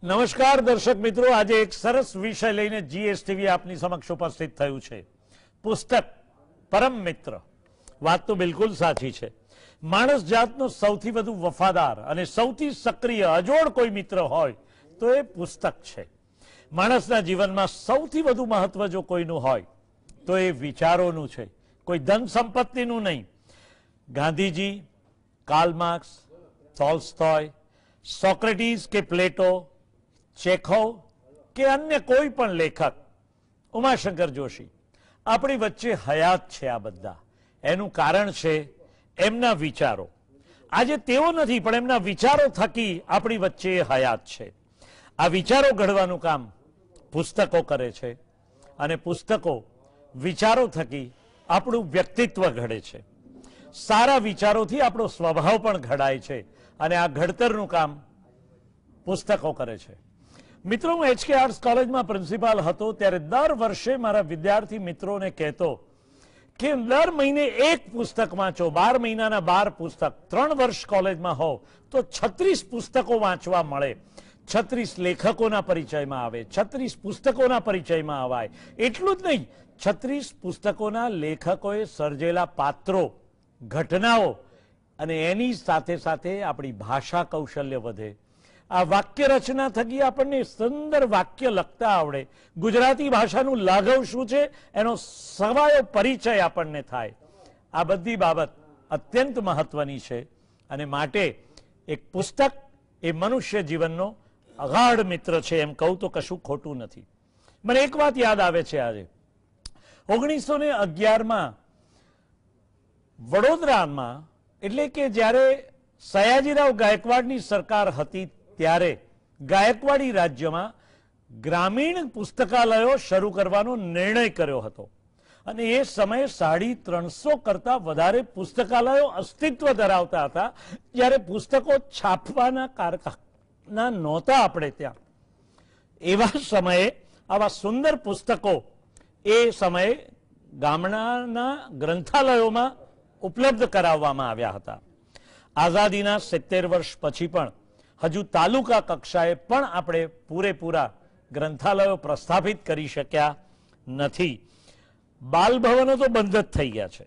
નમસ્કાર દર્શક મિત્રો, આજે એક સરસ વિષય લઈને જીએસટીવી આપની સમક્ષ ઉપસ્થિત થયું છે. પુસ્તક પરમ મિત્ર. વાત તો બિલકુલ સાચી છે. માણસ જાતનો સૌથી વધુ વફાદાર અને સૌથી સક્રિય અજોડ કોઈ મિત્ર હોય તો એ પુસ્તક છે. માણસના જીવનમાં સૌથી વધુ મહત્વ જો કોઈનું હોય તો એ વિચારોનું છે, કોઈ ધન સંપત્તિનું નહીં. Gandhiji, Karl Marx, Tolstoy, Socrates કે પ્લેટો, ચેખોવ કે અન્ય કોઈ પણ લેખક, ઉમાશંકર જોશી, આપણી વચ્ચે હયાત છે. આ બધા એનું કારણ છે એમના વિચારો. આજે તેઓ નથી પણ એમના વિચારો થકી આપણી વચ્ચે હયાત છે. આ વિચારો ઘડવાનું કામ પુસ્તકો કરે છે અને પુસ્તકો વિચારો થકી આપણું વ્યક્તિત્વ ઘડે છે. સારા વિચારોથી આપણો સ્વભાવ પણ ઘડાય છે અને આ ઘડતરનું કામ પુસ્તકો કરે છે. મિત્રો, હું HK આર્ટ્સ કોલેજમાં પ્રિન્સિપાલ હતો ત્યારે દર વર્ષે મારા વિદ્યાર્થી મિત્રોને કહેતો કે દર મહિને એક પુસ્તક વાંચો. 12 મહિનાના 12 પુસ્તક. 3 વર્ષ કોલેજમાં હોવ તો 36 પુસ્તકો વાંચવા મળે. 36 લેખકોના પરિચયમાં આવે, 36 પુસ્તકોના પરિચયમાં આવાય. એટલું જ નહીં, 36 પુસ્તકોના લેખકોએ સર્જેલા પાત્રો, ઘટનાઓ અને એની સાથે સાથે આપણી ભાષા કૌશલ્ય વધે. આ વાક્ય રચના થકી આપણને સુંદર વાક્ય લખતા આવડે. ગુજરાતી ભાષાનું લાઘવ શું છે એનો સવાયો પરિચય આપણને થાય. આ બધી બાબત અત્યંત મહત્વની છે અને માટે એક પુસ્તક એ મનુષ્ય જીવનનો અગાઢ મિત્ર છે એમ કહું તો કશું ખોટું નથી. મને એક વાત યાદ આવે છે. આજે 1911માં વડોદરામાં, એટલે કે જ્યારે સયાજીરાવ ગાયકવાડની સરકાર હતી ત્યારે ગાયકવાડી રાજ્યમાં ગ્રામીણ પુસ્તકાલયો શરૂ કરવાનો નિર્ણય કર્યો હતો અને એ સમયે 350 કરતા વધારે પુસ્તકાલયો અસ્તિત્વ ધરાવતા હતા. જ્યારે પુસ્તકો છાપવાના કારખાના નહોતા આપણે ત્યાં, એવા સમયે આવા સુંદર પુસ્તકો એ સમયે ગામડાના ગ્રંથાલયોમાં ઉપલબ્ધ કરાવવામાં આવ્યા હતા. આઝાદીના 70 વર્ષ પછી પણ હજુ તાલુકા કક્ષાએ પણ આપણે પૂરેપૂરા ગ્રંથાલયો પ્રસ્થાપિત કરી શક્યા નથી. બાલભવનો તો બંધ જ થઈ ગયા છે.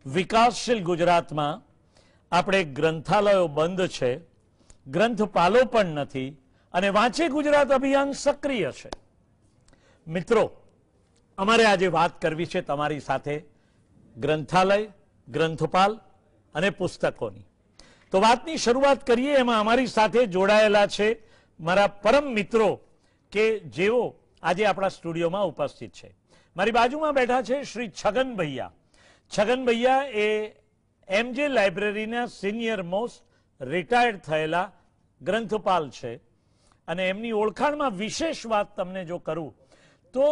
વિકાસશીલ ગુજરાતમાં આપણે ગ્રંથાલયો બંધ છે, ગ્રંથપાલો પણ નથી અને વાંચે ગુજરાત અભિયાન સક્રિય છે. મિત્રો, અમારે આજે વાત કરવી છે તમારી સાથે ગ્રંથાલય, ગ્રંથપાલ અને પુસ્તકોની. તો વાતની શરૂઆત કરીએ. એમાં અમારી સાથે જોડાયેલા છે મારા પરમ મિત્રો કે જેઓ આજે આપણા સ્ટુડિયોમાં ઉપસ્થિત છે. મારી બાજુમાં બેઠા છે શ્રી છગન ભૈયા. છગન ભૈયા એ MJ લાઇબ્રેરીના સિનિયર મોસ્ટ રિટાયર્ડ થયેલા ગ્રંથપાલ છે અને એમની ઓળખાણમાં વિશેષ વાત તમને જો કરું તો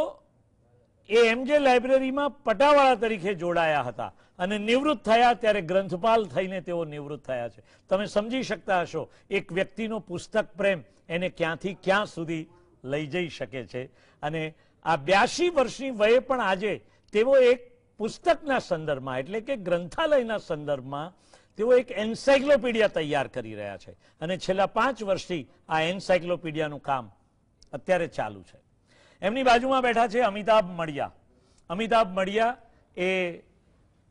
એ MJ લાઇબ્રેરીમાં પટાવાળા તરીકે જોડાયા હતા અને નિવૃત્ત થયા ત્યારે ગ્રંથપાલ થઈને તેઓ નિવૃત્ત થયા છે. તમે સમજી શકતા હશો એક વ્યક્તિનો પુસ્તક પ્રેમ એને ક્યાંથી ક્યાં સુધી લઈ જઈ શકે છે. અને આ 82 વર્ષની વયે પણ આજે તેઓ એક પુસ્તકના સંદર્ભમાં, એટલે કે ગ્રંથાલયના સંદર્ભમાં તેઓ એક એન્સાઇક્લોપીડિયા તૈયાર કરી રહ્યા છે અને છેલ્લા 5 વર્ષથી આ એન્સાઇક્લોપીડિયાનું કામ અત્યારે ચાલુ છે. એમની બાજુમાં બેઠા છે અમિતાભ મડિયા. અમિતાભ મડિયા એ,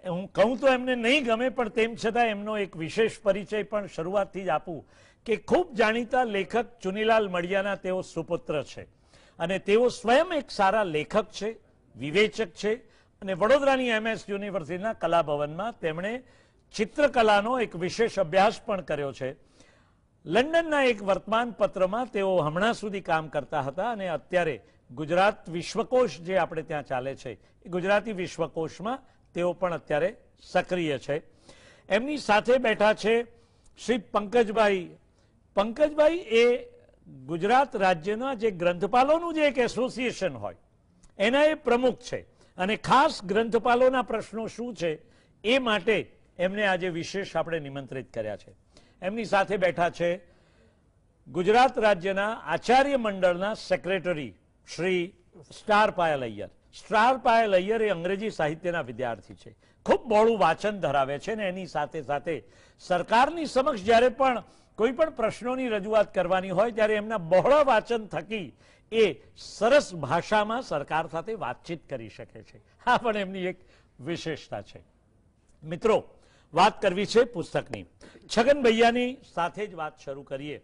હું કહું તો એમને નહીં ગમે પણ તેમ છતાં એમનો એક વિશેષ પરિચય પણ શરૂઆતથી જ આપું કે ખૂબ જાણીતા લેખક ચુનીલાલ મડિયાના તેઓ સુપુત્ર છે અને તેઓ સ્વયં એક સારા લેખક છે, વિવેચક છે અને વડોદરાની MS યુનિવર્સિટીના કલાભવનમાં તેમણે ચિત્રકલાનો એક વિશેષ અભ્યાસ પણ કર્યો છે. લંડનના એક વર્તમાન પત્રમાં તેઓ હમણાં સુધી કામ કરતા હતા અને અત્યારે ગુજરાત વિશ્વકોશ જે આપણે ત્યાં ચાલે છે એ ગુજરાતી વિશ્વકોશમાં તેઓ પણ અત્યારે સક્રિય છે. એમની સાથે બેઠા છે શ્રી પંકજભાઈ. પંકજભાઈ એ ગુજરાત રાજ્યના જે ગ્રંથપાલોનું જે એક એસોસિએશન હોય એના એ પ્રમુખ છે અને ખાસ ગ્રંથપાલોના પ્રશ્નો શું છે એ માટે એમને આજે વિશેષ આપણે નિમંત્રિત કર્યા છે. એમની સાથે બેઠા છે ગુજરાત રાજ્યના આચાર્ય મંડળના secretary Shri star Payal Iyer. Star Payal Iyer એ અંગ્રેજી સાહિત્યના વિદ્યાર્થી છે, ખૂબ બહોળું વાંચન ધરાવે છે અને એની સાથે સાથે સરકારની સમક્ષ જ્યારે પણ કોઈ પણ પ્રશ્નોની રજૂઆત કરવાની હોય ત્યારે એમના બહોળા વાંચન થકી એ સરસ ભાષામાં સરકાર સાથે વાતચીત કરી શકે છે. આ પણ એમની એક વિશેષતા છે. મિત્રો, વાત કરવી છે પુસ્તકની. છગન ભૈયાની સાથે જ વાત શરૂ કરીએ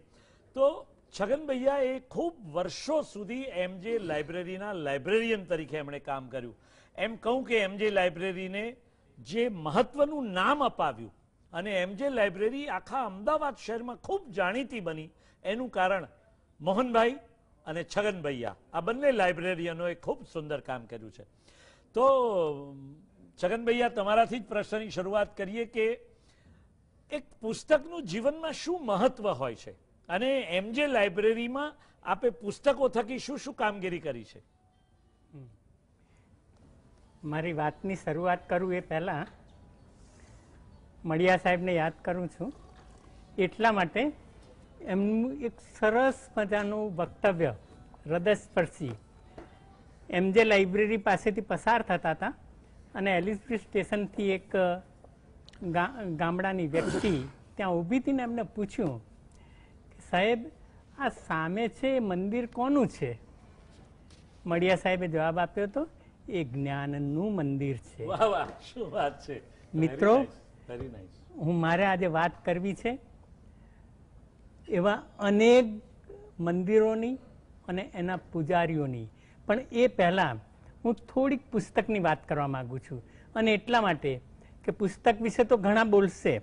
તો છગન ભૈયા એ ખૂબ વર્ષો સુધી એમજે લાઇબ્રેરીના લાઇબ્રેરિયન તરીકે એમણે કામ કર્યું. એમ કહું કે એમજે લાઇબ્રેરીને જે મહત્વનું નામ અપાવ્યું અને એમજે લાઇબ્રેરી આખા અમદાવાદ શહેરમાં ખૂબ જાણીતી બની એનું કારણ મોહનભાઈ અને છગન ભૈયા આ બંને લાઇબ્રેરિયનોએ ખૂબ સુંદર કામ કર્યું છે. તો છગન ભૈયા, તમારાથી જ પ્રશ્નની શરૂઆત કરીએ કે એક પુસ્તકનું જીવનમાં શું મહત્વ હોય છે અને એમજે લાઇબ્રેરીમાં આપે પુસ્તકો થકી શું શું કામગીરી કરી છે? મારી વાતની શરૂઆત કરું એ પહેલાં મળિયા સાહેબને યાદ કરું છું. એટલા માટે એમનું એક સરસ મજાનું વક્તવ્ય હૃદયસ્પર્શી એમજે લાઇબ્રેરી પાસેથી પસાર થતા હતા અને એલિઝાબેથ સ્ટેશનથી એક ગામડાની વ્યક્તિ ત્યાં ઊભી હતી ને એમને પૂછ્યું કે સાહેબ, આ સામે છે એ મંદિર કોનું છે? મળિયા સાહેબે જવાબ આપ્યો હતો, એ જ્ઞાનનું મંદિર છે. વાહ વાહ, શું વાત છે મિત્રો. Very nice. હું મારે આજે વાત કરવી છે એવા અનેક મંદિરોની અને એના પૂજારીઓની. પણ એ પહેલાં હું થોડીક પુસ્તકની વાત કરવા માગું છું. અને એટલા માટે કે પુસ્તક વિશે તો ઘણા બોલશે,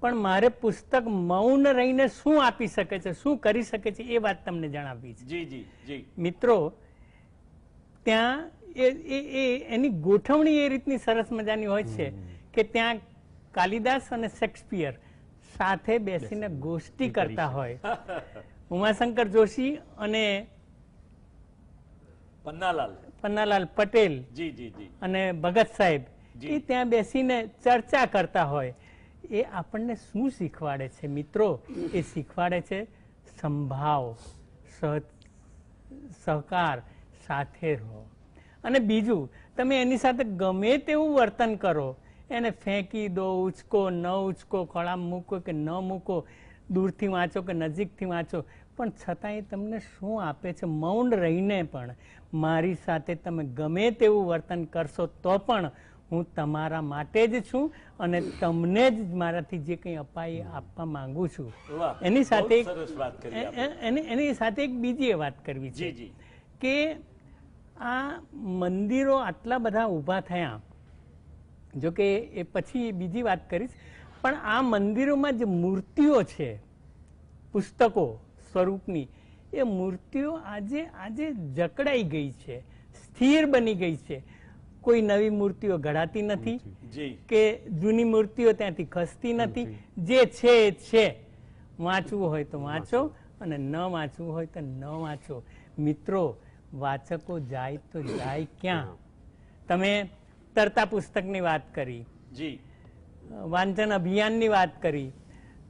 પણ મારે પુસ્તક મૌન રહીને શું આપી શકે છે, શું કરી શકે છે, એ વાત તમને જણાવવી છે. જી જી જી. મિત્રો, ત્યાં એની ગોઠવણી એ રીતની સરસ મજાની હોય છે કે ત્યાં કાલિદાસ અને શેક્સપિયર સાથે બેસીને ગોષ્ઠી કરતા હોય. ઉમાશંકર જોશી અને પન્નાલાલ પટેલ અને ભગત સાહેબ એ ત્યાં બેસીને ચર્ચા કરતા હોય. એ આપણને શું શીખવાડે છે મિત્રો? એ શીખવાડે છે સંભાવ, સહકાર, સાથે રહો. અને બીજું, તમે એની સાથે ગમે તેવું વર્તન કરો, એને ફેંકી દો, ઉચકો ન ઉચકો, ખોળામાં મૂકો કે ન મૂકો, દૂરથી વાંચો કે નજીકથી વાંચો, પણ છતાં એ તમને શું આપે છે? મૌન રહીને પણ મારી સાથે તમે ગમે તેવું વર્તન કરશો તો પણ હું તમારા માટે જ છું અને તમને જ મારાથી જે કંઈ અપાય આપવા માંગુ છું. એની સાથે એક બીજી વાત કરવી છે કે આ મંદિરો આટલા બધા ઊભા થયા, જો કે એ પછી બીજી વાત કરીશ, પણ આ મંદિરોમાં જે મૂર્તિઓ છે પુસ્તકો સ્વરૂપની, એ મૂર્તિઓ આજે જકડાઈ ગઈ છે, સ્થિર બની ગઈ છે. કોઈ નવી મૂર્તિઓ ઘડાતી નથી કે જૂની મૂર્તિઓ ત્યાંથી ખસતી નથી. જે છે એ છે. વાંચવું હોય તો વાંચો અને ન વાંચવું હોય તો ન વાંચો. મિત્રો, વાચકો જાય તો જાય ક્યાં? તમે તરતા પુસ્તકની વાત કરી, વાંચન અભિયાનની વાત કરી,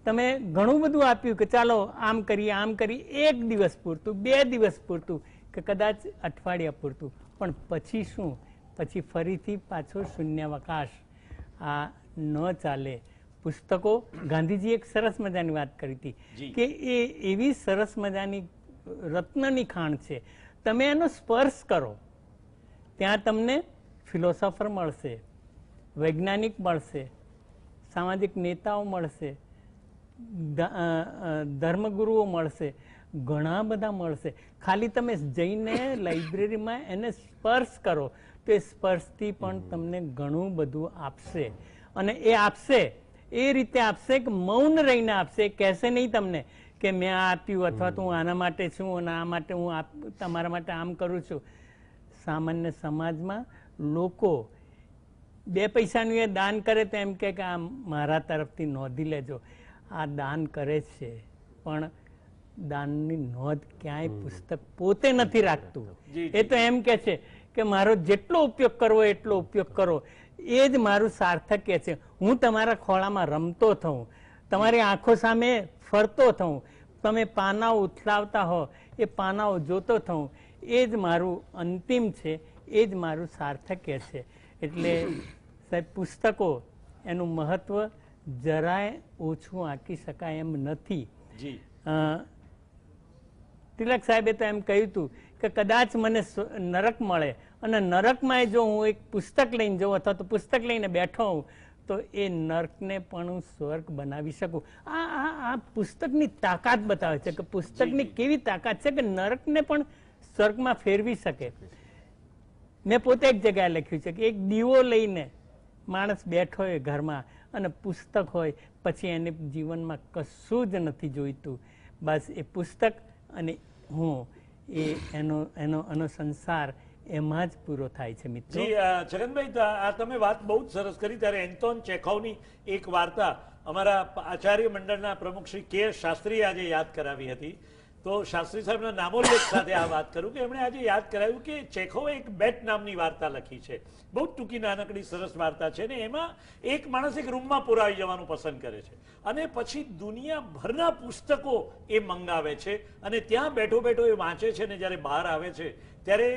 તમે ઘણું બધું આપ્યું કે ચાલો આમ કરીએ આમ કરીએ, એક દિવસ પૂરતું, 2 દિવસ પૂરતું કે કદાચ અઠવાડિયા પૂરતું, પણ પછી શું? પછી ફરીથી પાછો શૂન્યાવકાશ. આ ન ચાલે. પુસ્તકો, ગાંધીજી એક સરસ મજાની વાત કરી હતી કે એ એવી સરસ મજાની રત્નની ખાણ છે. તમે એનો સ્પર્શ કરો, ત્યાં તમને ફિલોસોફર મળશે, વૈજ્ઞાનિક મળશે, સામાજિક નેતાઓ મળશે, ધર્મગુરુઓ મળશે, ઘણા બધા મળશે. ખાલી તમે જઈને લાઇબ્રેરીમાં એને સ્પર્શ કરો તો એ સ્પર્શથી પણ તમને ઘણું બધું આપશે. અને એ આપશે એ રીતે આપશે કે મૌન રહીને આપશે. કહેશે નહીં તમને કે મેં આ આપ્યું અથવા તો હું આના માટે છું અને આ માટે હું તમારા માટે આમ કરું છું. સામાન્ય સમાજમાં લોકો 2 પૈસાનું એ દાન કરે તો એમ કે આ મારા તરફથી નોંધી લેજો. આ દાન કરે છે, પણ દાનની નોંધ ક્યાંય પુસ્તક પોતે નથી રાખતું. એ તો એમ કે છે કે મારો જેટલો ઉપયોગ કરવો એટલો ઉપયોગ કરો, એ જ મારું સાર્થક છે. હું તમારા ખોળામાં રમતો થઉં, તમારી આંખો સામે ફરતો થઉં, તમે પાનાઓ ઉથલાવતા હો એ પાનાઓ જોતો થઉં, એ જ મારું અંતિમ છે, એ જ મારું સાર્થક છે. એટલે સાહેબ, પુસ્તકો એનું મહત્વ જરાય ઓછું આંકી શકાય એમ નથી. જી તિલક સાહેબે તો એમ કહ્યું હતું કે કદાચ મને નરક મળે અને નરકમાં જો હું એક પુસ્તક લઈને જાઉં અથવા તો પુસ્તક લઈને બેઠો હોઉં તો એ નર્કને પણ હું સ્વર્ગ બનાવી શકું. આ પુસ્તકની તાકાત બતાવે છે કે પુસ્તકની કેવી તાકાત છે કે નર્કને પણ સ્વર્ગમાં ફેરવી શકે. મેં પોતે એક જગ્યાએ લખ્યું છે કે એક દીવો લઈને માણસ બેઠો હોય ઘરમાં અને પુસ્તક હોય, પછી એને જીવનમાં કશું જ નથી જોઈતું, બસ એ પુસ્તક અને હું એનો સંસાર એમાં જ પૂરો થાય છે. મિત્રો જી છગનભાઈ, આ તમે વાત બહુ જ સરસ કરી. ત્યારે એન્ટોન ચેખોવની એક વાર્તા અમારા આચાર્ય મંડળના પ્રમુખ શ્રી કે શાસ્ત્રીએ આજે યાદ કરાવી હતી. તો શાસ્ત્રી સાહેબના નામોલ્લેખ સાથે આ વાત કરું કે એમણે આજે યાદ કરાવ્યું કે ચેખોવે એક બેટ નામની વાર્તા લખી છે. બહુ ટૂંકી નાનકડી સરસ વાર્તા છે ને એમાં એક માણસ એક રૂમમાં પુરાવી જવાનું પસંદ કરે છે અને પછી દુનિયાભરના પુસ્તકો એ મંગાવે છે અને ત્યાં બેઠો બેઠો એ વાંચે છે ને જ્યારે બહાર આવે છે ત્યારે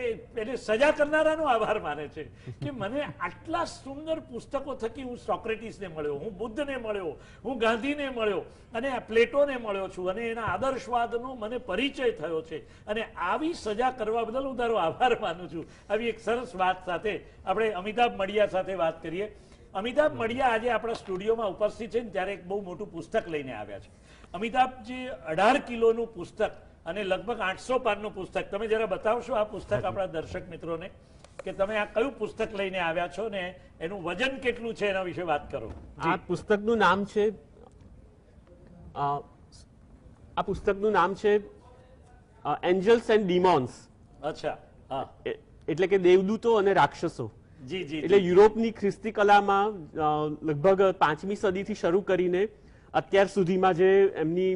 એને સજા કરનારાનો આભાર માને છે કે મને આટલા સુંદર પુસ્તકો થકી હું સોક્રેટિસને મળ્યો, હું બુદ્ધને મળ્યો, હું ગાંધીને મળ્યો અને આ પ્લેટોને મળ્યો છું અને એના આદર્શવાદનો મને પરિચય થયો છે અને આવી સજા કરવા બદલ હું તારો આભાર માનું છું. આવી એક સરસ વાત સાથે આપણે અમિતાભ મડિયા સાથે વાત કરીએ. અમિતાભ મડિયા આજે આપણા સ્ટુડિયોમાં ઉપસ્થિત છે ને ત્યારે એક બહુ મોટું પુસ્તક લઈને આવ્યા છે. અમિતાભજી 18 કિલોનું પુસ્તક અને લગભગ 800 પાનનું પુસ્તક, તમે જરા બતાવશો આ પુસ્તક આપણા દર્શક મિત્રોને કે તમે આ કયું પુસ્તક લઈને આવ્યા છો ને એનું વજન કેટલું છે એના વિશે વાત કરો. આ પુસ્તકનું નામ છે એન્જલ્સ એન્ડ ડીમોન્સ. અચ્છા, હા, એટલે કે દેવદૂતો અને રાક્ષસો. જી જી. એટલે યુરોપની ખ્રિસ્તી કલામાં લગભગ 5મી સદીથી શરૂ કરીને અત્યાર સુધીમાં જે એમની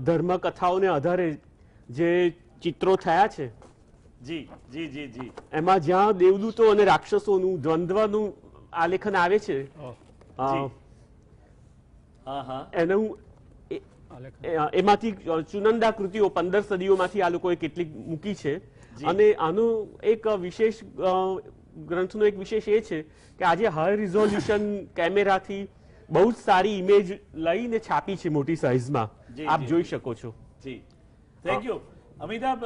ધર્મ કથાઓને આધારે જે ચિત્રો થયા છે જી જી જી જી એમાં જ્યાં દેવદૂતો અને રાક્ષસોનું દ્વંદ્વનું આલેખન આવે છે એનું એમાંથી ચુનંદા કૃતિઓ 15 સદીઓમાંથી આ લોકોએ કેટલીક મૂકી છે. અને આનું એક વિશેષ ગ્રંથનો એક વિશેષ એ છે કે આજે હાઈ રિઝોલ્યુશન કેમેરાથી બહુ જ સારી ઇમેજ લઈને છાપી છે મોટી સાઇઝમાં, આપ જોઈ શકો છો. જી, થેન્ક યુ અમિતાભ.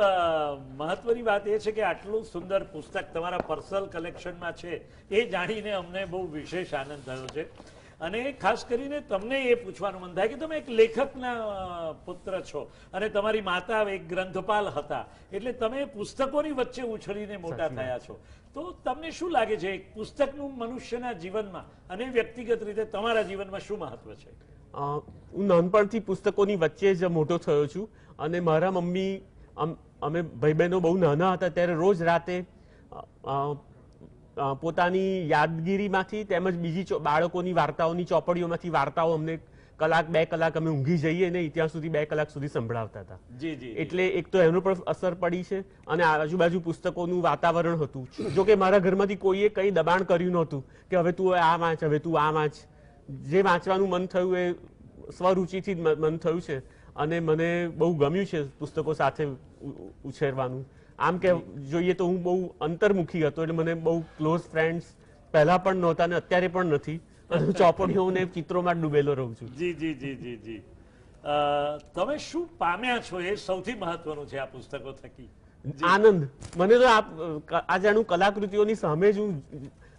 મહત્વની વાત એ છે કે આટલું સુંદર પુસ્તક તમારા પર્સનલ કલેક્શનમાં છે એ જાણીને અમને બહુ વિશેષ આનંદ થયો છે. અને ખાસ કરીને તમને એ પૂછવાનું મન થાય કે તમે એક લેખકના પુત્ર છો અને તમારી માતા એક ગ્રંથપાલ હતા, એટલે તમે પુસ્તકોની વચ્ચે ઉછળીને મોટા થયા છો. તો તમને શું લાગે છે એક પુસ્તકનું મનુષ્યના જીવનમાં અને વ્યક્તિગત રીતે તમારા જીવનમાં શું મહત્વ છે? હું નાનપણથી પુસ્તકોની વચ્ચે જ મોટો થયો છું અને મારા મમ્મી, અમે ભાઈ બહેનો બહુ નાના હતા ત્યારે રોજ રાતે પોતાની યાદગીરીમાંથી તેમજ બીજી બાળકોની વાર્તાઓની ચોપડીઓમાંથી વાર્તાઓ અમને 1-2 કલાક અમે ઊંઘી જઈએ ને ત્યાં સુધી 2 કલાક સુધી સંભળાવતા હતા. એટલે એક તો એનો પણ અસર પડી છે અને આજુબાજુ પુસ્તકોનું વાતાવરણ હતું. જોકે મારા ઘરમાંથી કોઈએ કંઈ દબાણ કર્યું નહોતું કે હવે તું આ વાંચ, હવે તું આ વાંચ. જે વાંચવાનું મન થયું એ સ્વરુચિથી મન થયું છે અને મને બહુ ગમ્યું છે પુસ્તકો સાથે ઉછેરવાનું. આમ કે જોઈએ તો હું બહુ અંતર્મુખી હતો, એટલે મને બહુ ક્લોઝ ફ્રેન્ડ્સ પહેલા પણ નહોતા ને અત્યારે પણ નથી. ચોપડીઓ ને ચિત્રોમાં ડૂબેલો રહું છું. જી જી જી જી જી. તમે શું પામ્યા છો એ સૌથી મહત્વનું છે આ પુસ્તકો થકી. આનંદ. મને તો આ જાણું કલાકૃતિઓની સામે જ હું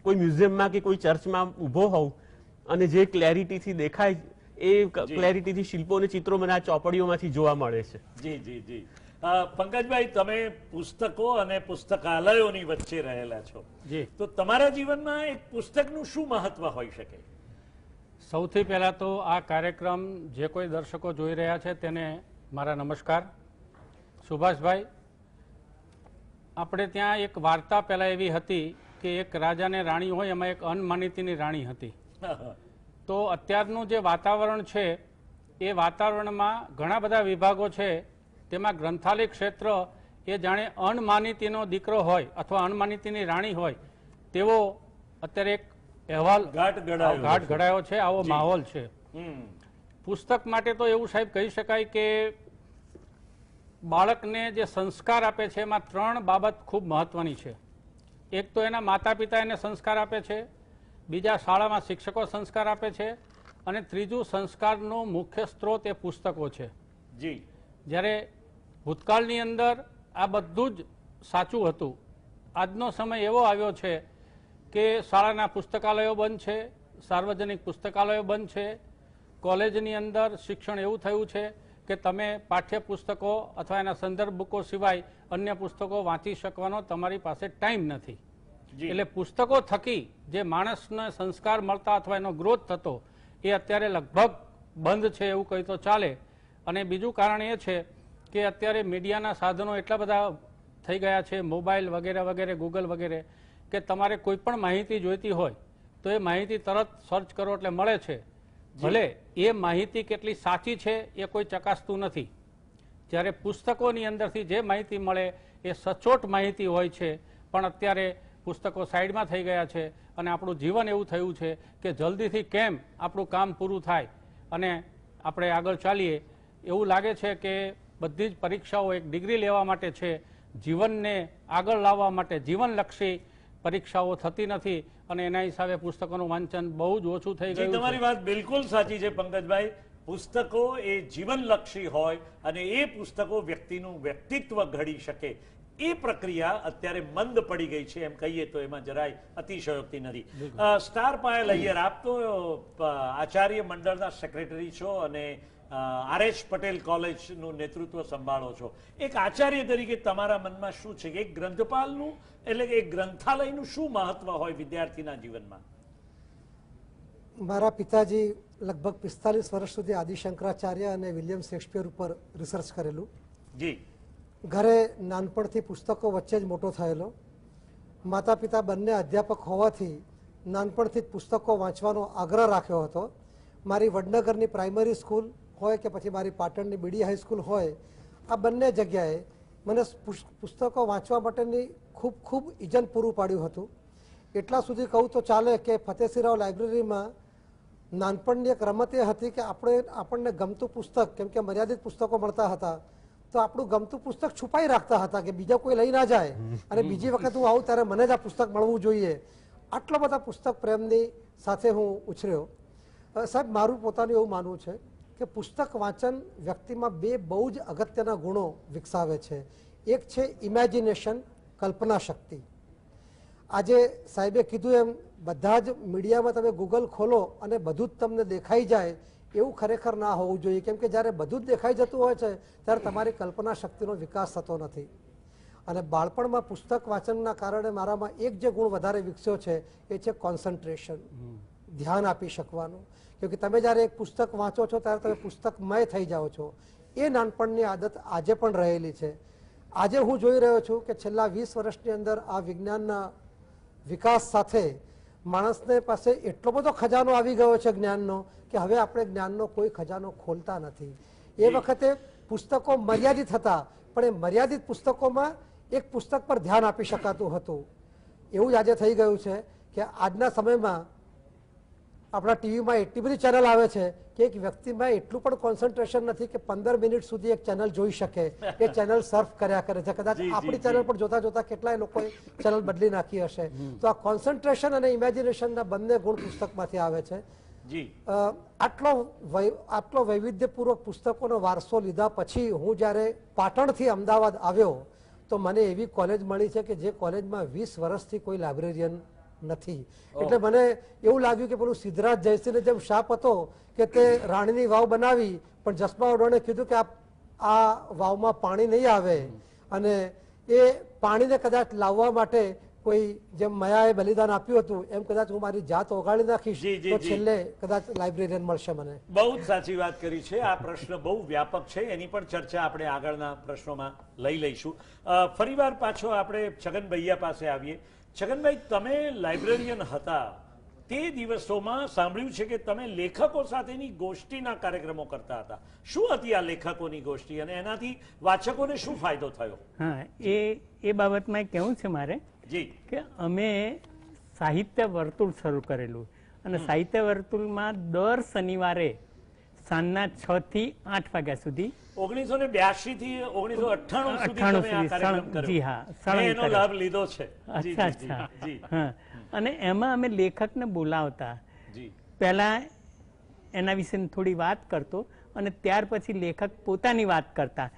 કોઈ મ્યુઝિયમમાં કે કોઈ ચર્ચમાં ઊભો હોઉં અને જે ક્લેરિટીથી દેખાય એ ક્લેરિટીથી શિલ્પો અને ચિત્રો મને આ ચોપડીઓમાંથી જોવા મળે છે. જી જી જી. પંકજભાઈ, તમે પુસ્તકો અને પુસ્તકાલયોની વચ્ચે રહેલા છો, તો તમારા જીવનમાં એક પુસ્તકનું શું મહત્વ હોઈ શકે? સૌથી પહેલા તો આ કાર્યક્રમ જે કોઈ દર્શકો જોઈ રહ્યા છે તેને મારા નમસ્કાર. સુભાષભાઈ, આપણે ત્યાં એક વાર્તા પહેલા એવી હતી કે એક રાજાને રાણી હોય, એમાં એક અનમાનિતીની રાણી હતી. તો અત્યારનું જે વાતાવરણ છે એ વાતાવરણમાં ઘણા બધા વિભાગો છે, તેમાં ગ્રંથાલય ક્ષેત્ર એ જાણે અનમાનિતીનો દીકરો હોય અથવા અનમાનિતીની રાણી હોય તેવો અત્યારે એક અહેવાલ ઘાટ ઘડાયો છે. આવો માહોલ છે. પુસ્તક માટે તો એવું સાહેબ કહી શકાય કે બાળકને જે સંસ્કાર આપે છે એમાં 3 બાબત ખૂબ મહત્વની છે. એક તો એના માતા પિતા એને સંસ્કાર આપે છે, બીજા શાળામાં શિક્ષકો સંસ્કાર આપે છે અને ત્રીજું સંસ્કારનો મુખ્ય સ્ત્રોત એ પુસ્તકો છે. જી જ્યારે ભૂતકાળની અંદર આ બધું જ સાચું હતું. આજનો સમય એવો આવ્યો છે કે શાળાના પુસ્તકાલયો બંધ છે, સાર્વજનિક પુસ્તકાલયો બંધ છે, કોલેજની અંદર શિક્ષણ એવું થયું છે કે તમે પાઠ્યપુસ્તકો અથવા એના સંદર્ભ બુકો સિવાય અન્ય પુસ્તકો વાંચી શકવાનો તમારી પાસે ટાઈમ નથી. એટલે પુસ્તકો થકી જે માણસને સંસ્કાર મળતા અથવા એનો ગ્રોથ થતો એ અત્યારે લગભગ બંધ છે એવું કહી તો ચાલે. અને બીજું કારણ એ છે કે અત્યારે મીડિયાના સાધનો એટલા બધા થઈ ગયા છે, મોબાઈલ વગેરે વગેરે, ગૂગલ વગેરે, કે તમારે કોઈ પણ માહિતી જોઈતી હોય તો એ માહિતી તરત સર્ચ કરો એટલે મળે છે. ભલે એ માહિતી કેટલી સાચી છે એ કોઈ ચકાસતું નથી. જ્યારે પુસ્તકોની અંદરથી જે માહિતી મળે એ સચોટ માહિતી હોય છે. પણ અત્યારે પુસ્તકો સાઈડમાં થઈ ગયા છે અને આપણું જીવન એવું થયું છે કે જલ્દીથી કેમ આપણું કામ પૂરું થાય અને આપણે આગળ ચાલીએ એવું લાગે છે કે બધી જ પરીક્ષાઓ એક ડિગ્રી લેવા માટે છે, જીવનને આગળ લાવવા માટે જીવનલક્ષી પરીક્ષાઓ થતી નથી અને એના હિસાબે પુસ્તકોનું વાંચન બહુ જ ઓછું થઈ ગયું છે. તમારી વાત બિલકુલ સાચી છે પંકજભાઈ. પુસ્તકો એ જીવનલક્ષી હોય અને એ પુસ્તકો વ્યક્તિનું વ્યક્તિત્વ ઘડી શકે એ પ્રક્રિયા અત્યારે મંદ પડી ગઈ છે એમ કહીએ તો એમાં જરાય અતિશયોક્તિ નથી. સ્ટાર પાયલ અય્યર, આપ તો આચાર્ય મંડળના સેક્રેટરી છો અને આર.એચ. પટેલ કોલેજનું નેતૃત્વ સંભાળો છો. એક આચાર્ય તરીકે તમારા મનમાં શું છે કે એક ગ્રંથપાલનું એટલે કે એક ગ્રંથાલયનું શું મહત્વ હોય વિદ્યાર્થીના જીવનમાં? મારા પિતાજી લગભગ 45 વર્ષ સુધી આદિશંકરાચાર્ય અને વિલિયમ શેક્સપિયર ઉપર રિસર્ચ કરેલું. જી. ઘરે નાનપણથી પુસ્તકો વચ્ચે જ મોટો થયેલો. માતા પિતા બંને અધ્યાપક હોવાથી નાનપણથી જ પુસ્તકો વાંચવાનો આગ્રહ રાખ્યો હતો. મારી વડનગરની પ્રાઇમરી સ્કૂલ હોય કે પછી મારી પાટણની બીડી હાઈસ્કૂલ હોય, આ બંને જગ્યાએ મને પુસ્તકો વાંચવા માટેની ખૂબ ઇજન પૂરું પાડ્યું હતું. એટલા સુધી કહું તો ચાલે કે ફતેસિંહરાવ લાઇબ્રેરીમાં નાનપણની એક રમત એ હતી કે આપણને ગમતું પુસ્તક, કેમ કે મર્યાદિત પુસ્તકો મળતા હતા, તો આપણું ગમતું પુસ્તક છુપાઈ રાખતા હતા કે બીજા કોઈ લઈ ના જાય અને બીજી વખત હું આવું ત્યારે મને જ આ પુસ્તક મળવું જોઈએ. આટલા બધા પુસ્તક પ્રેમની સાથે હું ઉછર્યો. સાહેબ, મારું પોતાનું એવું માનવું છે કે પુસ્તક વાંચન વ્યક્તિમાં બે બહુ જ અગત્યના ગુણો વિકસાવે છે. એક છે ઇમેજિનેશન, કલ્પના શક્તિ. આજે સાહેબે કીધું એમ બધા જ મીડિયામાં તમે ગૂગલ ખોલો અને બધું જ તમને દેખાઈ જાય એવું ખરેખર ના હોવું જોઈએ, કેમ કે જ્યારે બધું જ દેખાઈ જતું હોય છે ત્યારે તમારી કલ્પના શક્તિનો વિકાસ થતો નથી. અને બાળપણમાં પુસ્તક વાંચનના કારણે મારામાં એક જે ગુણ વધારે વિકસ્યો છે એ છે કોન્સન્ટ્રેશન, ધ્યાન આપી શકવાનું. કેમકે તમે જ્યારે એક પુસ્તક વાંચો છો ત્યારે તમે પુસ્તકમય થઈ જાઓ છો. એ નાનપણની આદત આજે પણ રહેલી છે. આજે હું જોઈ રહ્યો છું કે છેલ્લા 20 વર્ષની અંદર આ વિજ્ઞાનના વિકાસ સાથે માણસને પાસે એટલો બધો ખજાનો આવી ગયો છે જ્ઞાનનો કે હવે આપણે જ્ઞાનનો કોઈ ખજાનો ખોલતા નથી. એ વખતે પુસ્તકો મર્યાદિત હતા, પણ એ મર્યાદિત પુસ્તકોમાં એક પુસ્તક પર ધ્યાન આપી શકાતું હતું. એવું જ આજે થઈ ગયું છે કે આજના સમયમાં આપણા ટીવીમાં એટલી બધી ચેનલ આવે છે કે એક વ્યક્તિમાં એટલું પણ કોન્સન્ટ્રેશન નથી કે 15 મિનિટ સુધી એક ચેનલ જોઈ શકે. એ ચેનલ સર્ફ કર્યા કરે છે. કદાચ આપણી ચેનલ પણ જોતા જોતા કેટલાય લોકોએ ચેનલ બદલી નાખી હશે. તો આ કોન્સન્ટ્રેશન અને ઇમેજિનેશનના બંને ગુણ પુસ્તકમાંથી આવે છે. આટલો વૈવિધ્યપૂર્વક પુસ્તકોનો વારસો લીધા પછી હું જ્યારે પાટણથી અમદાવાદ આવ્યો તો મને એવી કોલેજ મળી છે કે જે કોલેજમાં 20 વર્ષથી કોઈ લાઇબ્રેરિયન નથી. એટલે મને એવું લાગ્યું કે પેલું સિદ્ધરાજ જયસિંહને જેમ શાપ હતો કે તે રાણીની વાવ બનાવી પણ જસમા ઓઢવાને કીધું કે આ વાવમાં પાણી નહીં આવે અને એ પાણીને કદાચ લાવવા માટે કોઈ જેમ મયાએ બલિદાન આપ્યું હતું એમ કદાચ હું મારી જાત ઓગાળી નાખીશ તો છેલ્લે કદાચ લાઇબ્રેરિયન મળશે મને. બહુ જ સાચી વાત કરી છે. આ પ્રશ્ન બહુ વ્યાપક છે, એની પણ ચર્ચા આપણે આગળના પ્રશ્નોમાં લઈ લઈશું. ફરીવાર પાછો આપણે છગનભાઈ પાસે આવીએ. છગનભાઈ, તમે લાઇબ્રેરિયન હતા તે દિવસોમાં સાંભળ્યું છે કે તમે લેખકો સાથેની ગોષ્ઠીના કાર્યક્રમો કરતા હતા. શું હતી આ લેખકોની ગોષ્ઠી અને એનાથી વાચકોને શું ફાયદો થયો? હા, એ બાબતમાં કહેવું છે મારે કે અમે સાહિત્ય વર્તુળ શરૂ કરેલું અને સાહિત્ય વર્તુળમાં દર શનિવારે સાંજના 6 થી 8 વાગ્યા સુધી 1982 થી 1998 જી હા, એનો લાભ લીધો છે. અચ્છા. હા, અને એમાં અમે લેખકને બોલાવતા. પહેલા એના વિશે થોડી વાત કરતો અને ત્યાર પછી લેખક પોતાની વાત કરતા.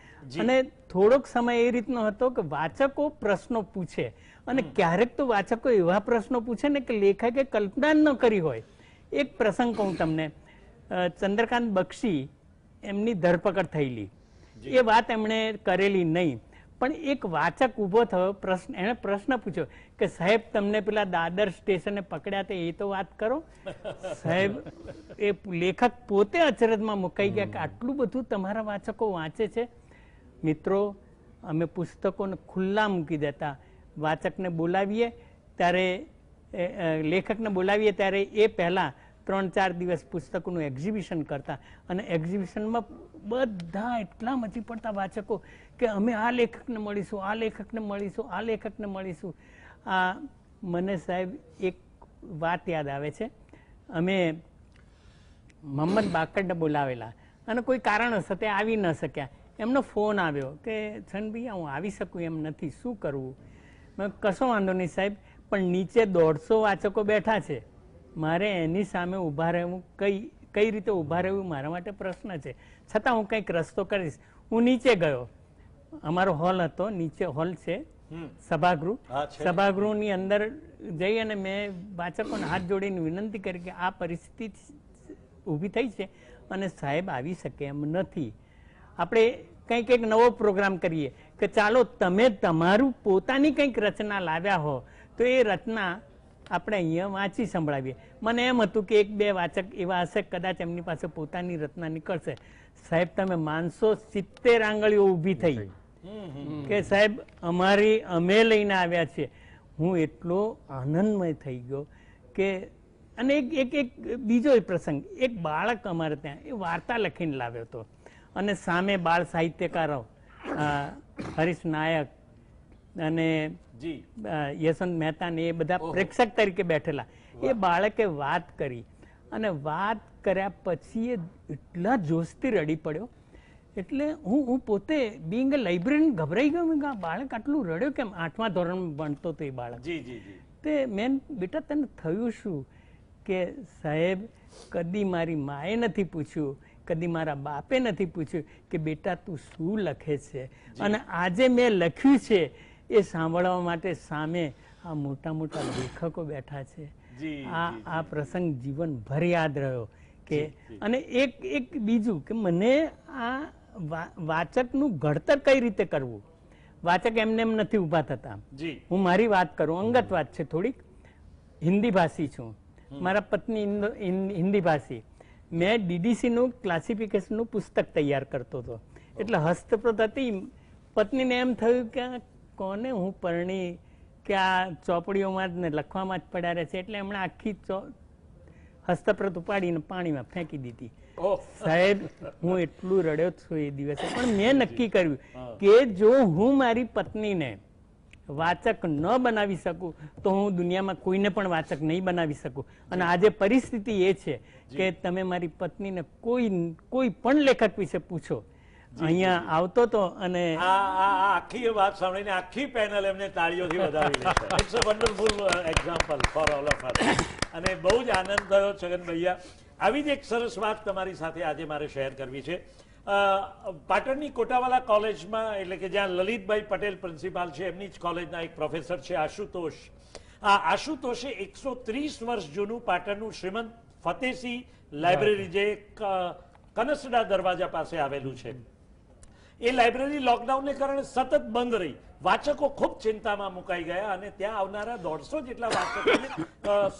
અને થોડોક સમય એ રીતનો હતો કે વાચકો પ્રશ્નો પૂછે, અને ક્યારેક તો વાચકો એવા પ્રશ્નો પૂછે ને કે લેખકે કલ્પના ન કરી હોય. એક પ્રસંગ કહું તમને. ચંદ્રકાંત બક્ષી એમની ધરપકડ થયેલી, એ વાત એમણે કરેલી નહીં, પણ એક વાચક ઊભો થયો, એણે પ્રશ્ન પૂછ્યો કે સાહેબ તમને પેલા દાદર સ્ટેશને પકડ્યા હતા એ તો વાત કરો. સાહેબ, એ લેખક પોતે અચરજમાં મુકાઈ ગયા કે આટલું બધું તમારા વાચકો વાંચે છે. મિત્રો, અમે પુસ્તકોને ખુલ્લા મૂકી દેતા. વાચકને બોલાવીએ ત્યારે, લેખકને બોલાવીએ ત્યારે એ પહેલા 3-4 દિવસ પુસ્તકોનું એક્ઝિબિશન કરતા, અને એક્ઝિબિશનમાં બધા એટલા મચી પડતા વાચકો કે અમે આ લેખકને મળીશું, આ લેખકને મળીશું, આ લેખકને મળીશું. મને સાહેબ એક વાત યાદ આવે છે. અમે મોહમ્મદ બાકરને બોલાવેલા, અને કોઈ કારણસર તે આવી ન શક્યા. એમનો ફોન આવ્યો કે છનભાઈ હું આવી શકું એમ નથી, શું કરવું? મેં કશો વાંધો નહીં સાહેબ, પણ નીચે 150 વાચકો બેઠા છે, મારે એની સામે ઊભા રહેવું, કઈ રીતે ઊભા રહેવું મારા માટે પ્રશ્ન છે, છતાં હું કંઈક રસ્તો કરીશ. હું નીચે ગયો. અમારો હોલ હતો, નીચે હોલ છે સભાગૃહ. સભાગૃહની અંદર જઈ અને મેં વાચકોને હાથ જોડીને વિનંતી કરી કે આ પરિસ્થિતિ ઊભી થઈ છે અને સાહેબ આવી શકે એમ નથી. આપણે કંઈક નવો પ્રોગ્રામ કરીએ કે ચાલો તમે તમારું પોતાની કંઈક રચના લાવ્યા હો તો એ રચના આપણે અહીંયા વાંચી સંભળાવીએ. મને એમ હતું કે 1-2 વાચક એવા હશે કદાચ એમની પાસે પોતાની રચના નીકળશે. સાહેબ તમે માનશો 70 આંગળીઓ ઊભી થઈ કે સાહેબ અમે લઈને આવ્યા છીએ. હું એટલો આનંદમય થઈ ગયો કે, અને એક બીજો પ્રસંગ, એક બાળક અમારે ત્યાં એ વાર્તા લખીને લાવ્યો હતો, અને સામે બાળ સાહિત્યકારો હરીશ નાયક અને યશવંત મહેતા ને એ બધા પ્રેક્ષક તરીકે બેઠેલા. એ બાળકે વાત કરી, અને વાત કર્યા પછી એ એટલા જોશથી રડી પડ્યો. એટલે હું પોતે બીંગ અ લાઇબ્રેરિયન ગભરાઈ ગયો. બાળક આટલું રડ્યો કેમ? 8મા ધોરણમાં ભણતો હતો એ બાળક. તે મેન બેટા તને થયું શું? કે સાહેબ કદી મારી માએ નથી પૂછ્યું, કદી મારા બાપે નથી પૂછ્યું કે બેટા તું શું લખે છે, અને આજે મેં લખ્યું છે એ સાંભળવા માટે સામે આ મોટા મોટા લેખકો બેઠા છે. આ પ્રસંગ જીવનભર યાદ રહ્યો. કે અને એક બીજું કે મને આ વાચકનું ઘડતર કઈ રીતે કરવું. વાચક એમને એમ નથી ઊભા થતા. હું મારી વાત કરું, અંગત વાત છે થોડીક. હિન્દી ભાષી છું, મારા પત્ની હિન્દી ભાષી. મેં DDC નું ક્લાસિફિકેશનનું પુસ્તક તૈયાર કરતો હતો, એટલે હસ્તપ્રત હતી. પત્નીને એમ થયું કે કોને હું પરણી કે આ ચોપડીઓમાં જ ને લખવામાં જ પડ્યા રહે છે, એટલે એમણે આખી હસ્તપ્રત ઉપાડીને પાણીમાં ફેંકી દીધી. સાહેબ હું એટલું રડ્યો છું એ દિવસે. પણ મેં નક્કી કર્યું કે જો હું મારી પત્નીને વાચક ન બનાવી શકું તો હું દુનિયામાં કોઈને પણ વાચક નહીં બનાવી શકું. અને આજે પરિસ્થિતિ એ છે કે તમે મારી પત્નીને કોઈ પણ લેખક વિશે પૂછો, અહીંયા આવતો તો, અને આખી વાત સાંભળીને આખી પેનલ એમને તાળીઓથી વધાવી લે છે. It's a wonderful example for all of us. અને બહુ જ આનંદ થયો છગન ભૈયા. આવી જ એક સરસ વાત તમારી સાથે આજે મારે શેર કરવી છે. પાટણની કોટાવાલા કોલેજમાં, એટલે કે જ્યાં લલિતભાઈ પટેલ પ્રિન્સિપાલ છે, એમની જ કોલેજના એક પ્રોફેસર છે આશુતોષ. આ આશુતોષે 130 વર્ષ જૂનું પાટણનું શ્રીમંત ફતેસિંહ લાઇબ્રેરી, જે કનસડા દરવાજા પાસે આવેલું છે, એ લાઇબ્રેરી લોકડાઉનને કારણે સતત બંધ રહી. વાચકો ખૂબ ચિંતામાં મુકાઈ ગયા, અને ત્યાં આવનારા 150 જેટલા વાચકોને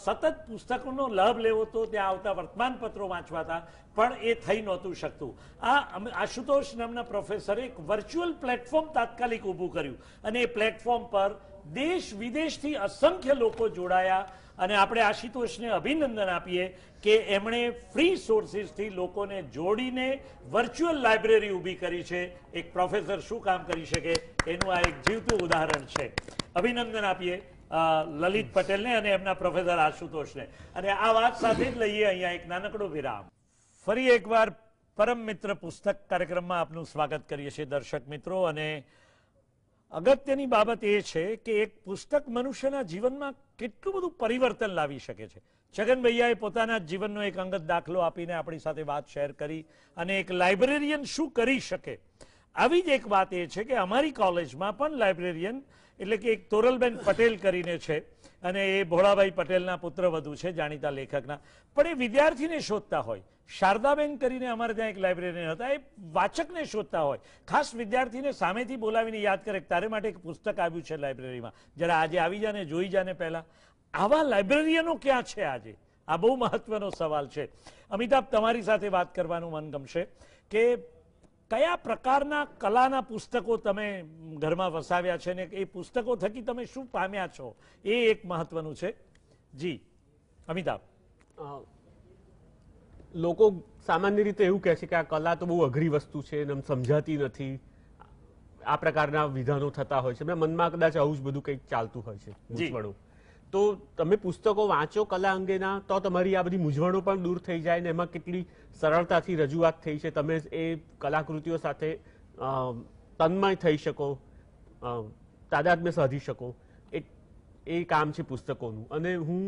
સતત પુસ્તકોનો લાભ લેવો હતો, ત્યાં આવતા વર્તમાનપત્રો વાંચવાતા, પણ એ થઈ નહોતું શકતું. આ આશુતોષ નામના પ્રોફેસરે એક વર્ચ્યુઅલ પ્લેટફોર્મ તાત્કાલિક ઊભું કર્યું, અને એ પ્લેટફોર્મ પર દેશ વિદેશથી અસંખ્ય લોકો જોડાયા. અને આપણે આશુતોષને અભિનંદન આપીએ કે એમણે ફ્રી સોર્સિસથી લોકોને જોડીને વર્ચ્યુઅલ લાઇબ્રેરી ઊભી કરી છે. એક પ્રોફેસર શું કામ કરી શકે એનું આ એક જીવતું ઉદાહરણ છે. અભિનંદન આપીએ લલિત પટેલને અને એમના પ્રોફેસર આશુતોષને. અને આ વાત સાથે જ લઈએ અહીંયા એક નાનકડો વિરામ. ફરી એકવાર પરમ મિત્ર પુસ્તક કાર્યક્રમમાં આપનું સ્વાગત કરીએ છીએ દર્શક મિત્રો. અને અગત્યની બાબત એ છે કે એક પુસ્તક મનુષ્યના જીવનમાં કેટલું બધું પરિવર્તન લાવી શકે છે. છગન ભૈયાએ પોતાના જીવનનો એક અંગત દાખલો આપીને આપણી સાથે વાત શેર કરી અને એક લાઇબ્રેરિયન શું કરી શકે આવી જ એક વાત એ છે કે અમારી કોલેજમાં પણ લાઇબ્રેરિયન એટલે કે એક તોરલબેન પટેલ કરીને છે અને એ ભોળાભાઈ પટેલના પુત્રવધુ છે જાણીતા લેખકના, પણ એ વિદ્યાર્થીને શોધતા હોય. શારદાબેન કરીને અમારે ત્યાં એક લાઇબ્રેરિયન હતા, એ વાચકને શોધતા હોય, ખાસ વિદ્યાર્થીને સામેથી બોલાવીને યાદ કરે તારે માટે એક પુસ્તક આવ્યું છે લાઇબ્રેરીમાં, જરા આજે આવી જાને જોઈ જાને. પહેલા આવા લાઇબ્રેરિયનો ક્યાં છે આજે? આ બહુ મહત્વનો સવાલ છે. અમિતાભ, તમારી સાથે વાત કરવાનું મન ગમશે કે કયા પ્રકારના કલાના પુસ્તકો તમે ઘરમાં વસાવ્યા છે ને એ પુસ્તકો થકી તમે શું પામ્યા છો, એ એક મહત્વનું છે. જી અમિતાભ. લોકો સામાન્ય રીતે એવું કહે છે કે આ કલા તો બહુ અઘરી વસ્તુ છે અને સમજાતી નથી, આ પ્રકારના વિધાનો થતા હોય છે. એમના મનમાં કદાચ આવું જ બધું કંઈક ચાલતું હોય છે, મૂંઝવણો. તો તમે પુસ્તકો વાંચો કલા અંગેના તો તમારી આ બધી મૂંઝવણો પણ દૂર થઈ જાય ને એમાં કેટલી સરળતાથી રજૂઆત થઈ છે, તમે એ કલાકૃતિઓ સાથે તન્મય થઈ શકો, તાદાત્મ્ય સાધી શકો, એ કામ છે પુસ્તકોનું. અને હું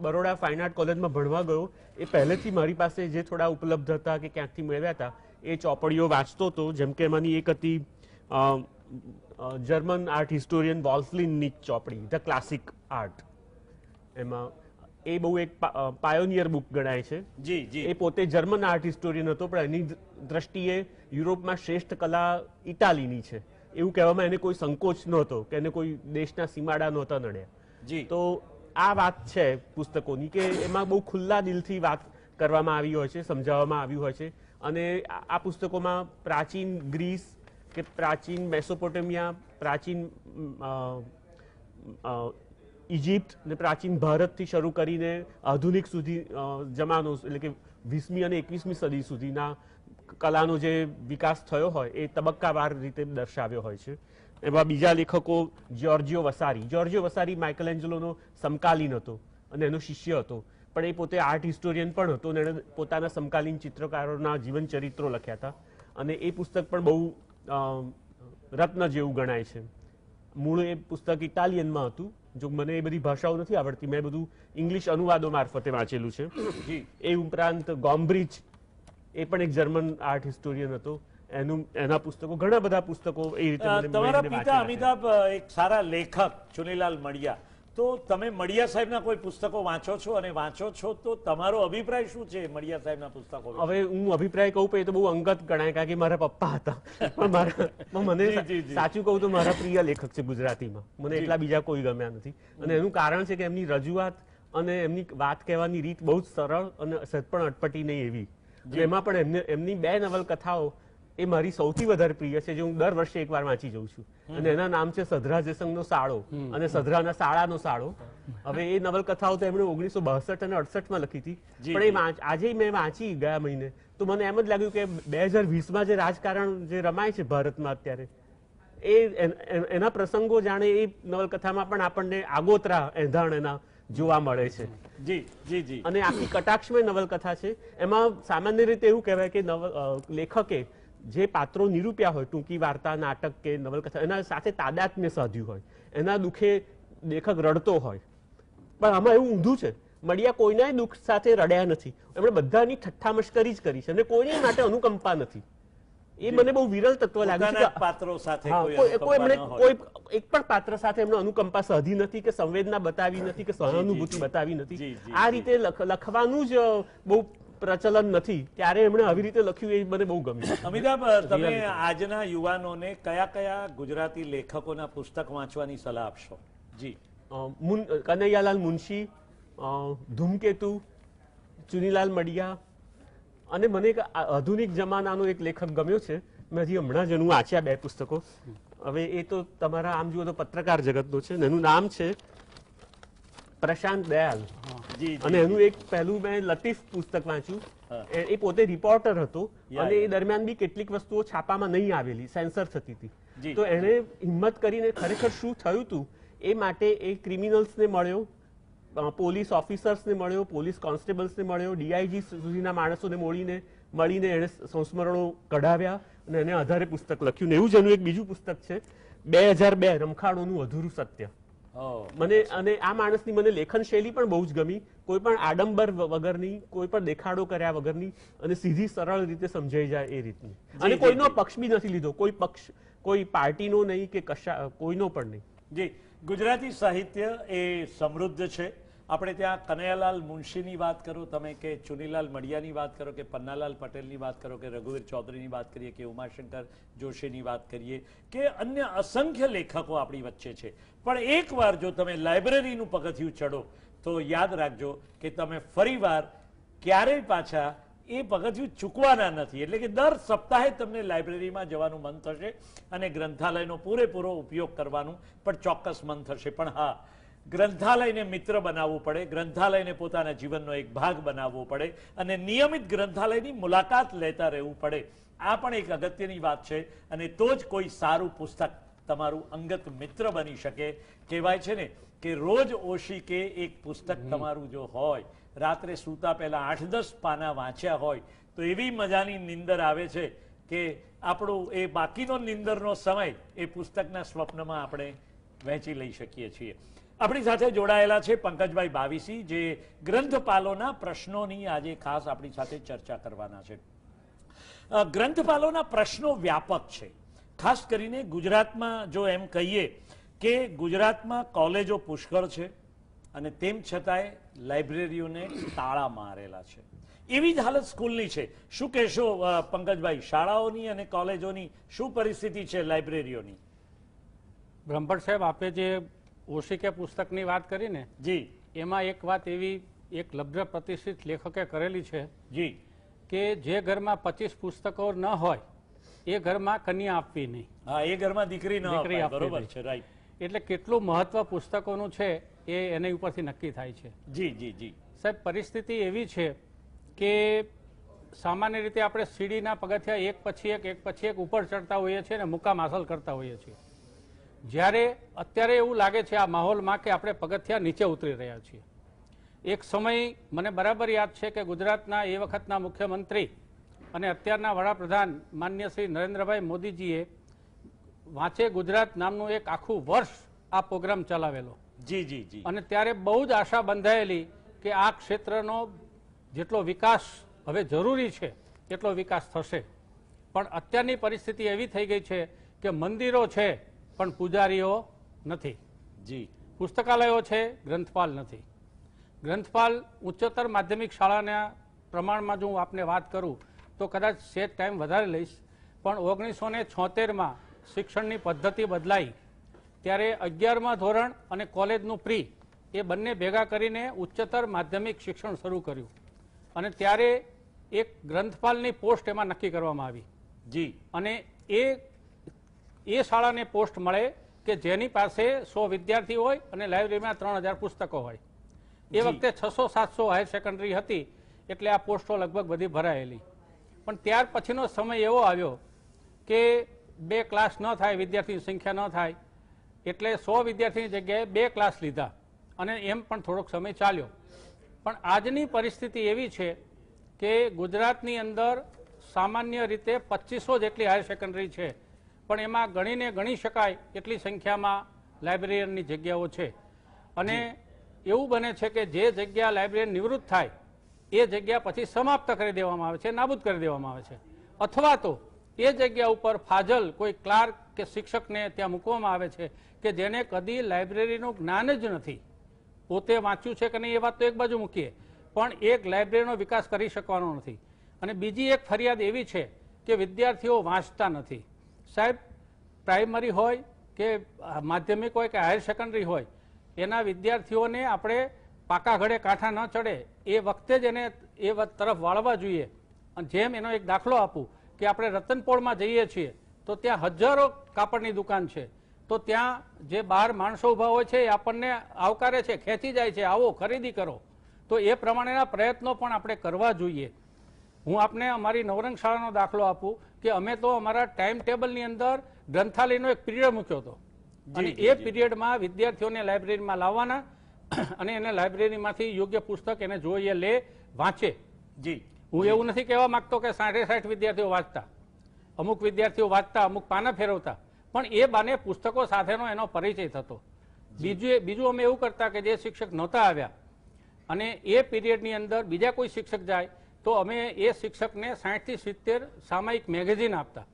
બરોડા ફાઇન આર્ટ કોલેજમાં ભણવા ગયો એ પહેલેથી મારી પાસે જે થોડા ઉપલબ્ધ હતા કે ક્યાંકથી મેળવ્યા હતા એ ચોપડીઓ વાંચતો હતો. જેમ કે એમાંની એક હતી જર્મન આર્ટ હિસ્ટોરિયન વોલ્સલિનની ચોપડી, ધ ક્લાસિક આર્ટ. એમાં એ બહુ એક પાયોનિયર બુક ગણાય છે. જી જી. એ પોતે જર્મન આર્ટ હિસ્ટોરિયન હતો, પણ એની દ્રષ્ટિએ યુરોપમાં શ્રેષ્ઠ કલા ઇટાલીની છે એવું કહેવામાં એને કોઈ સંકોચ નહોતો કે એને કોઈ દેશના સીમાડા નહોતા નડ્યા. જી. તો આ વાત છે પુસ્તકોની કે એમાં બહુ ખુલ્લા દિલથી વાત કરવામાં આવી હોય છે, સમજાવવામાં આવ્યું હોય છે. અને આ પુસ્તકોમાં પ્રાચીન ગ્રીસ કે પ્રાચીન મેસોપોટેમિયા, પ્રાચીન ઇજિપ્ત ને પ્રાચીન ભારતથી શરૂ કરીને આધુનિક સુધી જમાનો એટલે કે 20મી અને 21મી સદી સુધીના કલાનો જે વિકાસ થયો હોય એ તબક્કાવાર રીતે દર્શાવ્યો હોય છે. એમાં બીજા લેખકો જ્યોર્જિયો વસારી માઇકલ એન્જલોનો સમકાલીન હતો અને એનો શિષ્ય હતો, પણ એ પોતે આર્ટ હિસ્ટોરિયન પણ હતો અને એણે પોતાના સમકાલીન ચિત્રકારોના જીવન ચરિત્રો લખ્યા હતા. અને એ પુસ્તક પણ બહુ રત્ન જેવું ગણાય છે. મૂળ એ પુસ્તક ઇટાલિયનમાં હતું, જો મને એ બધી ભાષાઓ નથી આવડતી, મેં બધું ઇંગ્લિશ અનુવાદો મારફતે વાંચેલું છે. એ ઉપરાંત ગોમ્બ્રિચ એ પણ એક જર્મન આર્ટ હિસ્ટોરિયન હતો, એના પુસ્તકો, ઘણા બધા પુસ્તકો એ રીતે તમારા પિતા અમિતાભ એક સારા લેખક ચુનીલાલ મડિયા, તો તમે મડિયા સાહેબના કોઈ પુસ્તકો વાંચો છો અને વાંચો છો તો તમારો અભિપ્રાય શું છે મડિયા સાહેબના પુસ્તકો? હવે હું અભિપ્રાય કહું તો એ તો બહુ અંગત ગણાય કારણ કે મારા પપ્પા હતા, પણ મને સાચું કહું તો મારા પ્રિય લેખક છે ગુજરાતીમાં, મને એટલા બીજા કોઈ ગમ્યા નથી. અને એનું કારણ છે કે એમની રજૂઆત અને એમની વાત કહેવાની રીત બહુ જ સરળ અને સહેજ પણ અટપટી નહીં એવી. એમાં પણ એમની 2 નવલકથાઓ એ મારી સૌથી વધારે પ્રિય છે, જે હું દર વર્ષે એકવાર વાંચી જઉં છું. અને એના નામ છે સધરા જયસંગનો સાળો અને સધરાના સાળાનો સાળો. હવે એ નવલકથાઓ તો એમણે 1962 અને 68માં લખી હતી, પણ એ આજે મેં વાંચી ગયા મહિને તો મને એમ જ લાગ્યું કે 2020માં જે રાજકારણ જે રમાય છે ભારતમાં અત્યારે, એના પ્રસંગો જાણે એ નવલકથામાં પણ આપણને આગોતરા એંધાણ એના જોવા મળે છે. જી જી જી. અને આખી કટાક્ષમય નવલકથા છે. એમાં સામાન્ય રીતે એવું કહેવાય કે લેખકે જે પાત્રો નિરૂપ્યા હોય, ટૂંકી વાર્તા, નાટક કે નવલકથા, એના સાથે તાદાત્મ્ય સાધ્યું હોય, એના દુઃખે લેખક રડતો હોય. પણ આમાં એવું ઊંધું છે, મડિયા કોઈના દુઃખ સાથે રડ્યા નથી, એમણે બધાની ઠઠ્ઠા મશ્કરી જ કરી છે અને કોઈની માટે અનુકંપા નથી. એ મને બહુ વિરલ તત્વ લાગે છે. પાત્રો સાથે કોઈ એક પણ પાત્ર સાથે એમણે અનુકંપા સાધી નથી કે સંવેદના બતાવી નથી કે સહાનુભૂતિ બતાવી નથી. આ રીતે લખવાનું જ બહુ પ્રચલન નથી, ત્યારે એમણે આવી રીતે લખ્યું એ મને બહુ ગમ્યું. અમિતાભ, તમે આજના યુવાનોને કયા કયા ગુજરાતી લેખકોના પુસ્તક વાંચવાની સલાહ આપશો? જી. કનૈયાલાલ મુનશી, ધૂમકેતુ, ચુનીલાલ મડિયા, અને મને એક આધુનિક જમાનાનો એક લેખક ગમ્યો છે, મેં હજી હમણાં જ એનું વાંચ્યા 2 પુસ્તકો. હવે એ તો તમારા આમ જુઓ તો પત્રકાર જગતનો છે, એનું નામ છે પ્રશાંત દયાલ. અને એનું એક પહેલું મેં લતીફ પુસ્તક વાંચ્યું. એ પોતે રિપોર્ટર હતો અને એ દરમિયાન બી કેટલીક વસ્તુઓ છાપામાં નહીં આવેલી, સેન્સર થતી હતી. તો એણે હિંમત કરીને ખરેખર શું થયું હતું એ માટે એ ક્રિમિનલ્સને મળ્યો, પોલીસ ઓફિસર્સને મળ્યો, પોલીસ કોન્સ્ટેબલ્સને મળ્યો, ડીઆઈજી સુધીના માણસોને મળીને એણે સંસ્મરણો કઢાવ્યા અને એને આધારે પુસ્તક લખ્યું. ને એવું જ એનું એક બીજું પુસ્તક છે 2002 રમખાણોનું અધૂરું સત્ય. મને અને આ માણસની મને લેખન શૈલી પણ બહુ જ ગમી, કોઈ પણ આડંબર વગરની, કોઈ પણ દેખાડો કર્યા વગરની અને સીધી સરળ રીતે સમજાઈ જાય એ રીતની. અને કોઈનો પક્ષ બી નથી લીધો, કોઈ પાર્ટીનો નહીં કે કોઈનો પણ નહીં. જી, ગુજરાતી સાહિત્ય એ સમૃદ્ધ છે. આપણે ત્યાં કનૈયાલાલ મુનશીની વાત કરો તમે, કે ચુનીલાલ મડિયાની વાત કરો, કે પન્નાલાલ પટેલની વાત કરો, કે રઘુવીર ચૌધરીની વાત કરીએ, કે ઉમાશંકર જોશીની વાત કરીએ, કે અન્ય અસંખ્ય લેખકો આપણી વચ્ચે છે. પણ એકવાર જો તમે લાઇબ્રેરીનું પગથિયું ચડો તો યાદ રાખજો કે તમે ફરીવાર ક્યારેય પાછા એ પગથિયું ચૂકવાના નથી. એટલે કે દર સપ્તાહે તમને લાઇબ્રેરીમાં જવાનું મન થશે અને ગ્રંથાલયનો પૂરેપૂરો ઉપયોગ કરવાનું પણ ચોક્કસ મન થશે. પણ હા, ગ્રંથાલયને મિત્ર બનાવવું પડે, ગ્રંથાલયને પોતાના જીવનનો એક ભાગ બનાવવો પડે અને નિયમિત ગ્રંથાલયની મુલાકાત લેતા રહેવું પડે. આ પણ એક અગત્યની વાત છે અને તો જ કોઈ સારું પુસ્તક તમારું અંગત મિત્ર બની શકે. કહેવાય છે ને કે રોજ ઓશી કે એક પુસ્તક તમારું જો હોય, રાત્રે સૂતા પહેલા 8-10 પાના વાંચ્યા હોય તો એવી મજાની નિંદર આવે છે કે આપણું એ બાકીનો નિંદરનો સમય એ પુસ્તકના સ્વપ્નમાં આપણે વહેંચી લઈ શકીએ છીએ. આપણી સાથે જોડાયેલા છે પંકજભાઈ બાવીસી, જે ગ્રંથપાલોના પ્રશ્નોની આજે ખાસ આપણી સાથે ચર્ચા કરવાના છે. ગ્રંથપાલોના પ્રશ્નો વ્યાપક છે. ખાસ કરીને ગુજરાતમાં જો એમ કહીએ કે ગુજરાતમાં કોલેજો પુષ્કળ છે અને તેમ છતાંય લાઇબ્રેરીઓને તાળા મારેલા છે. એવી જ હાલત સ્કૂલની છે. શું કહેશો પંકજભાઈ, શાળાઓની અને કોલેજોની શું પરિસ્થિતિ છે લાઇબ્રેરીઓની? બ્રહ્મભટ્ટ સાહેબ, આપે જે ઓશિકે પુસ્તકની વાત કરી ને, જી, એમાં એક વાત એવી એક લબ્ધ પ્રતિષ્ઠિત લેખકે કરેલી છે જી, કે જે ઘરમાં 25 પુસ્તકો ન હોય એ ઘરમાં કન્યા આપવી નહીં. હા, એ ઘરમાં દીકરી ન દીકરી અપાય. આપવી બરોબર નહીં. છે, રાઈટ. એટલે કેટલું મહત્વ પુસ્તકોનું છે એ એની ઉપરથી નક્કી થાય છે. જી જી જી. સાહેબ, પરિસ્થિતિ એવી છે કે સામાન્ય રીતે આપણે સીડીના પગથિયા એક પછી એક ઉપર ચડતા હોઈએ છીએ અને મુકામ હાંસલ કરતા હોઈએ છીએ. જ્યારે અત્યારે એવું લાગે છે આ માહોલમાં કે આપણે પગથિયા નીચે ઉતરી રહ્યા છીએ. એક સમય મને બરાબર યાદ છે કે ગુજરાતના એ વખતના મુખ્યમંત્રી અને અત્યારના વડાપ્રધાન માનનીય શ્રી નરેન્દ્રભાઈ મોદીજીએ વાંચે ગુજરાત નામનું એક આખું વર્ષ આ પ્રોગ્રામ ચલાવેલો. જી જી જી. અને ત્યારે બહુ જ આશા બંધાયેલી કે આ ક્ષેત્રનો જેટલો વિકાસ હવે જરૂરી છે એટલો વિકાસ થશે. પણ અત્યારની પરિસ્થિતિ એવી થઈ ગઈ છે કે મંદિરો છે પણ પૂજારીઓ નથી. જી. પુસ્તકાલયો છે, ગ્રંથપાલ નથી. ગ્રંથપાલ ઉચ્ચતર માધ્યમિક શાળાના પ્રમાણમાં જો હું આપને વાત કરું તો કદાચ સેટ ટાઈમ વધારે લઈશ, પણ 1976માં શિક્ષણની પદ્ધતિ બદલાઈ ત્યારે 11મા ધોરણ અને કોલેજનું પ્રી એ બંને ભેગા કરીને ઉચ્ચતર માધ્યમિક શિક્ષણ શરૂ કર્યું અને ત્યારે એક ગ્રંથપાલની પોસ્ટ એમાં નક્કી કરવામાં આવી. જી. અને એ શાળાને પોસ્ટ મળે કે જેની પાસે 100 વિદ્યાર્થી હોય અને લાઇબ્રેરીમાં 3000 પુસ્તકો હોય. એ વખતે 600-700 હાયર સેકન્ડરી હતી એટલે આ પોસ્ટો લગભગ બધી ભરાયેલી. પણ ત્યાર પછીનો સમય એવો આવ્યો કે 2 ક્લાસ ન થાય, વિદ્યાર્થીની સંખ્યા ન થાય, એટલે 100 વિદ્યાર્થીની જગ્યાએ 2 ક્લાસ લીધા અને એમ પણ થોડોક સમય ચાલ્યો. પણ આજની પરિસ્થિતિ એવી છે કે ગુજરાતની અંદર સામાન્ય રીતે 2500 જેટલી હાયર સેકન્ડરી છે, પણ એમાં ગણીને ગણી શકાય એટલી સંખ્યામાં લાઇબ્રેરીની જગ્યાઓ છે. અને એવું બને છે કે જે જગ્યા લાઇબ્રેરી નિવૃત્ત થાય એ જગ્યા પછી સમાપ્ત કરી દેવામાં આવે છે, નાબૂદ કરી દેવામાં આવે છે, અથવા તો એ જગ્યા ઉપર ફાજલ કોઈ ક્લાર્ક કે શિક્ષકને ત્યાં મૂકવામાં આવે છે કે જેને કદી લાઇબ્રેરીનું જ્ઞાન જ નથી. પોતે વાંચ્યું છે કે નહીં એ વાત તો એક બાજુ મૂકીએ, પણ એક લાઇબ્રેરીનો વિકાસ કરી શકવાનો નથી. અને બીજી એક ફરિયાદ એવી છે કે વિદ્યાર્થીઓ વાંચતા નથી. સાહેબ, પ્રાઇમરી હોય કે માધ્યમિક હોય કે હાયર સેકન્ડરી હોય, એના વિદ્યાર્થીઓને આપણે પાકા ઘડે કાંઠા ન ચડે એ વખતે જ એને એ તરફ વાળવા જોઈએ. અને જેમ એનો એક દાખલો આપું કે આપણે રતનપોળમાં જઈએ છીએ તો ત્યાં હજારો કાપડની દુકાન છે, તો ત્યાં જે બહાર માણસો ઊભા હોય છે એ આપણને આવકારે છે, ખેંચી જાય છે, આવો ખરીદી કરો. તો એ પ્રમાણેના પ્રયત્નો પણ આપણે કરવા જોઈએ. હું આપને અમારી નવરંગ શાળાનો દાખલો આપું કે અમે તો અમારા ટાઈમ ટેબલની અંદર ગ્રંથાલયનો એક પીરિયડ મૂક્યો હતો અને એ પીરિયડમાં વિદ્યાર્થીઓને લાઇબ્રેરીમાં લાવવાના અને એને લાઇબ્રેરીમાંથી યોગ્ય પુસ્તક એને જોઈએ, લે, વાંચે. જી. હું એવું નથી કહેવા માંગતો કે 60 વિદ્યાર્થીઓ વાંચતા, અમુક વિદ્યાર્થીઓ વાંચતા, અમુક પાના ફેરવતા, પણ એ બાને પુસ્તકો સાથેનો એનો પરિચય થતો. બીજું અમે એવું કરતા કે જે શિક્ષક નહોતા આવ્યા અને એ પીરિયડની અંદર બીજા કોઈ શિક્ષક જાય તો અમે એ શિક્ષકને 60 થી 70 સામાયિક મેગેઝિન આપતા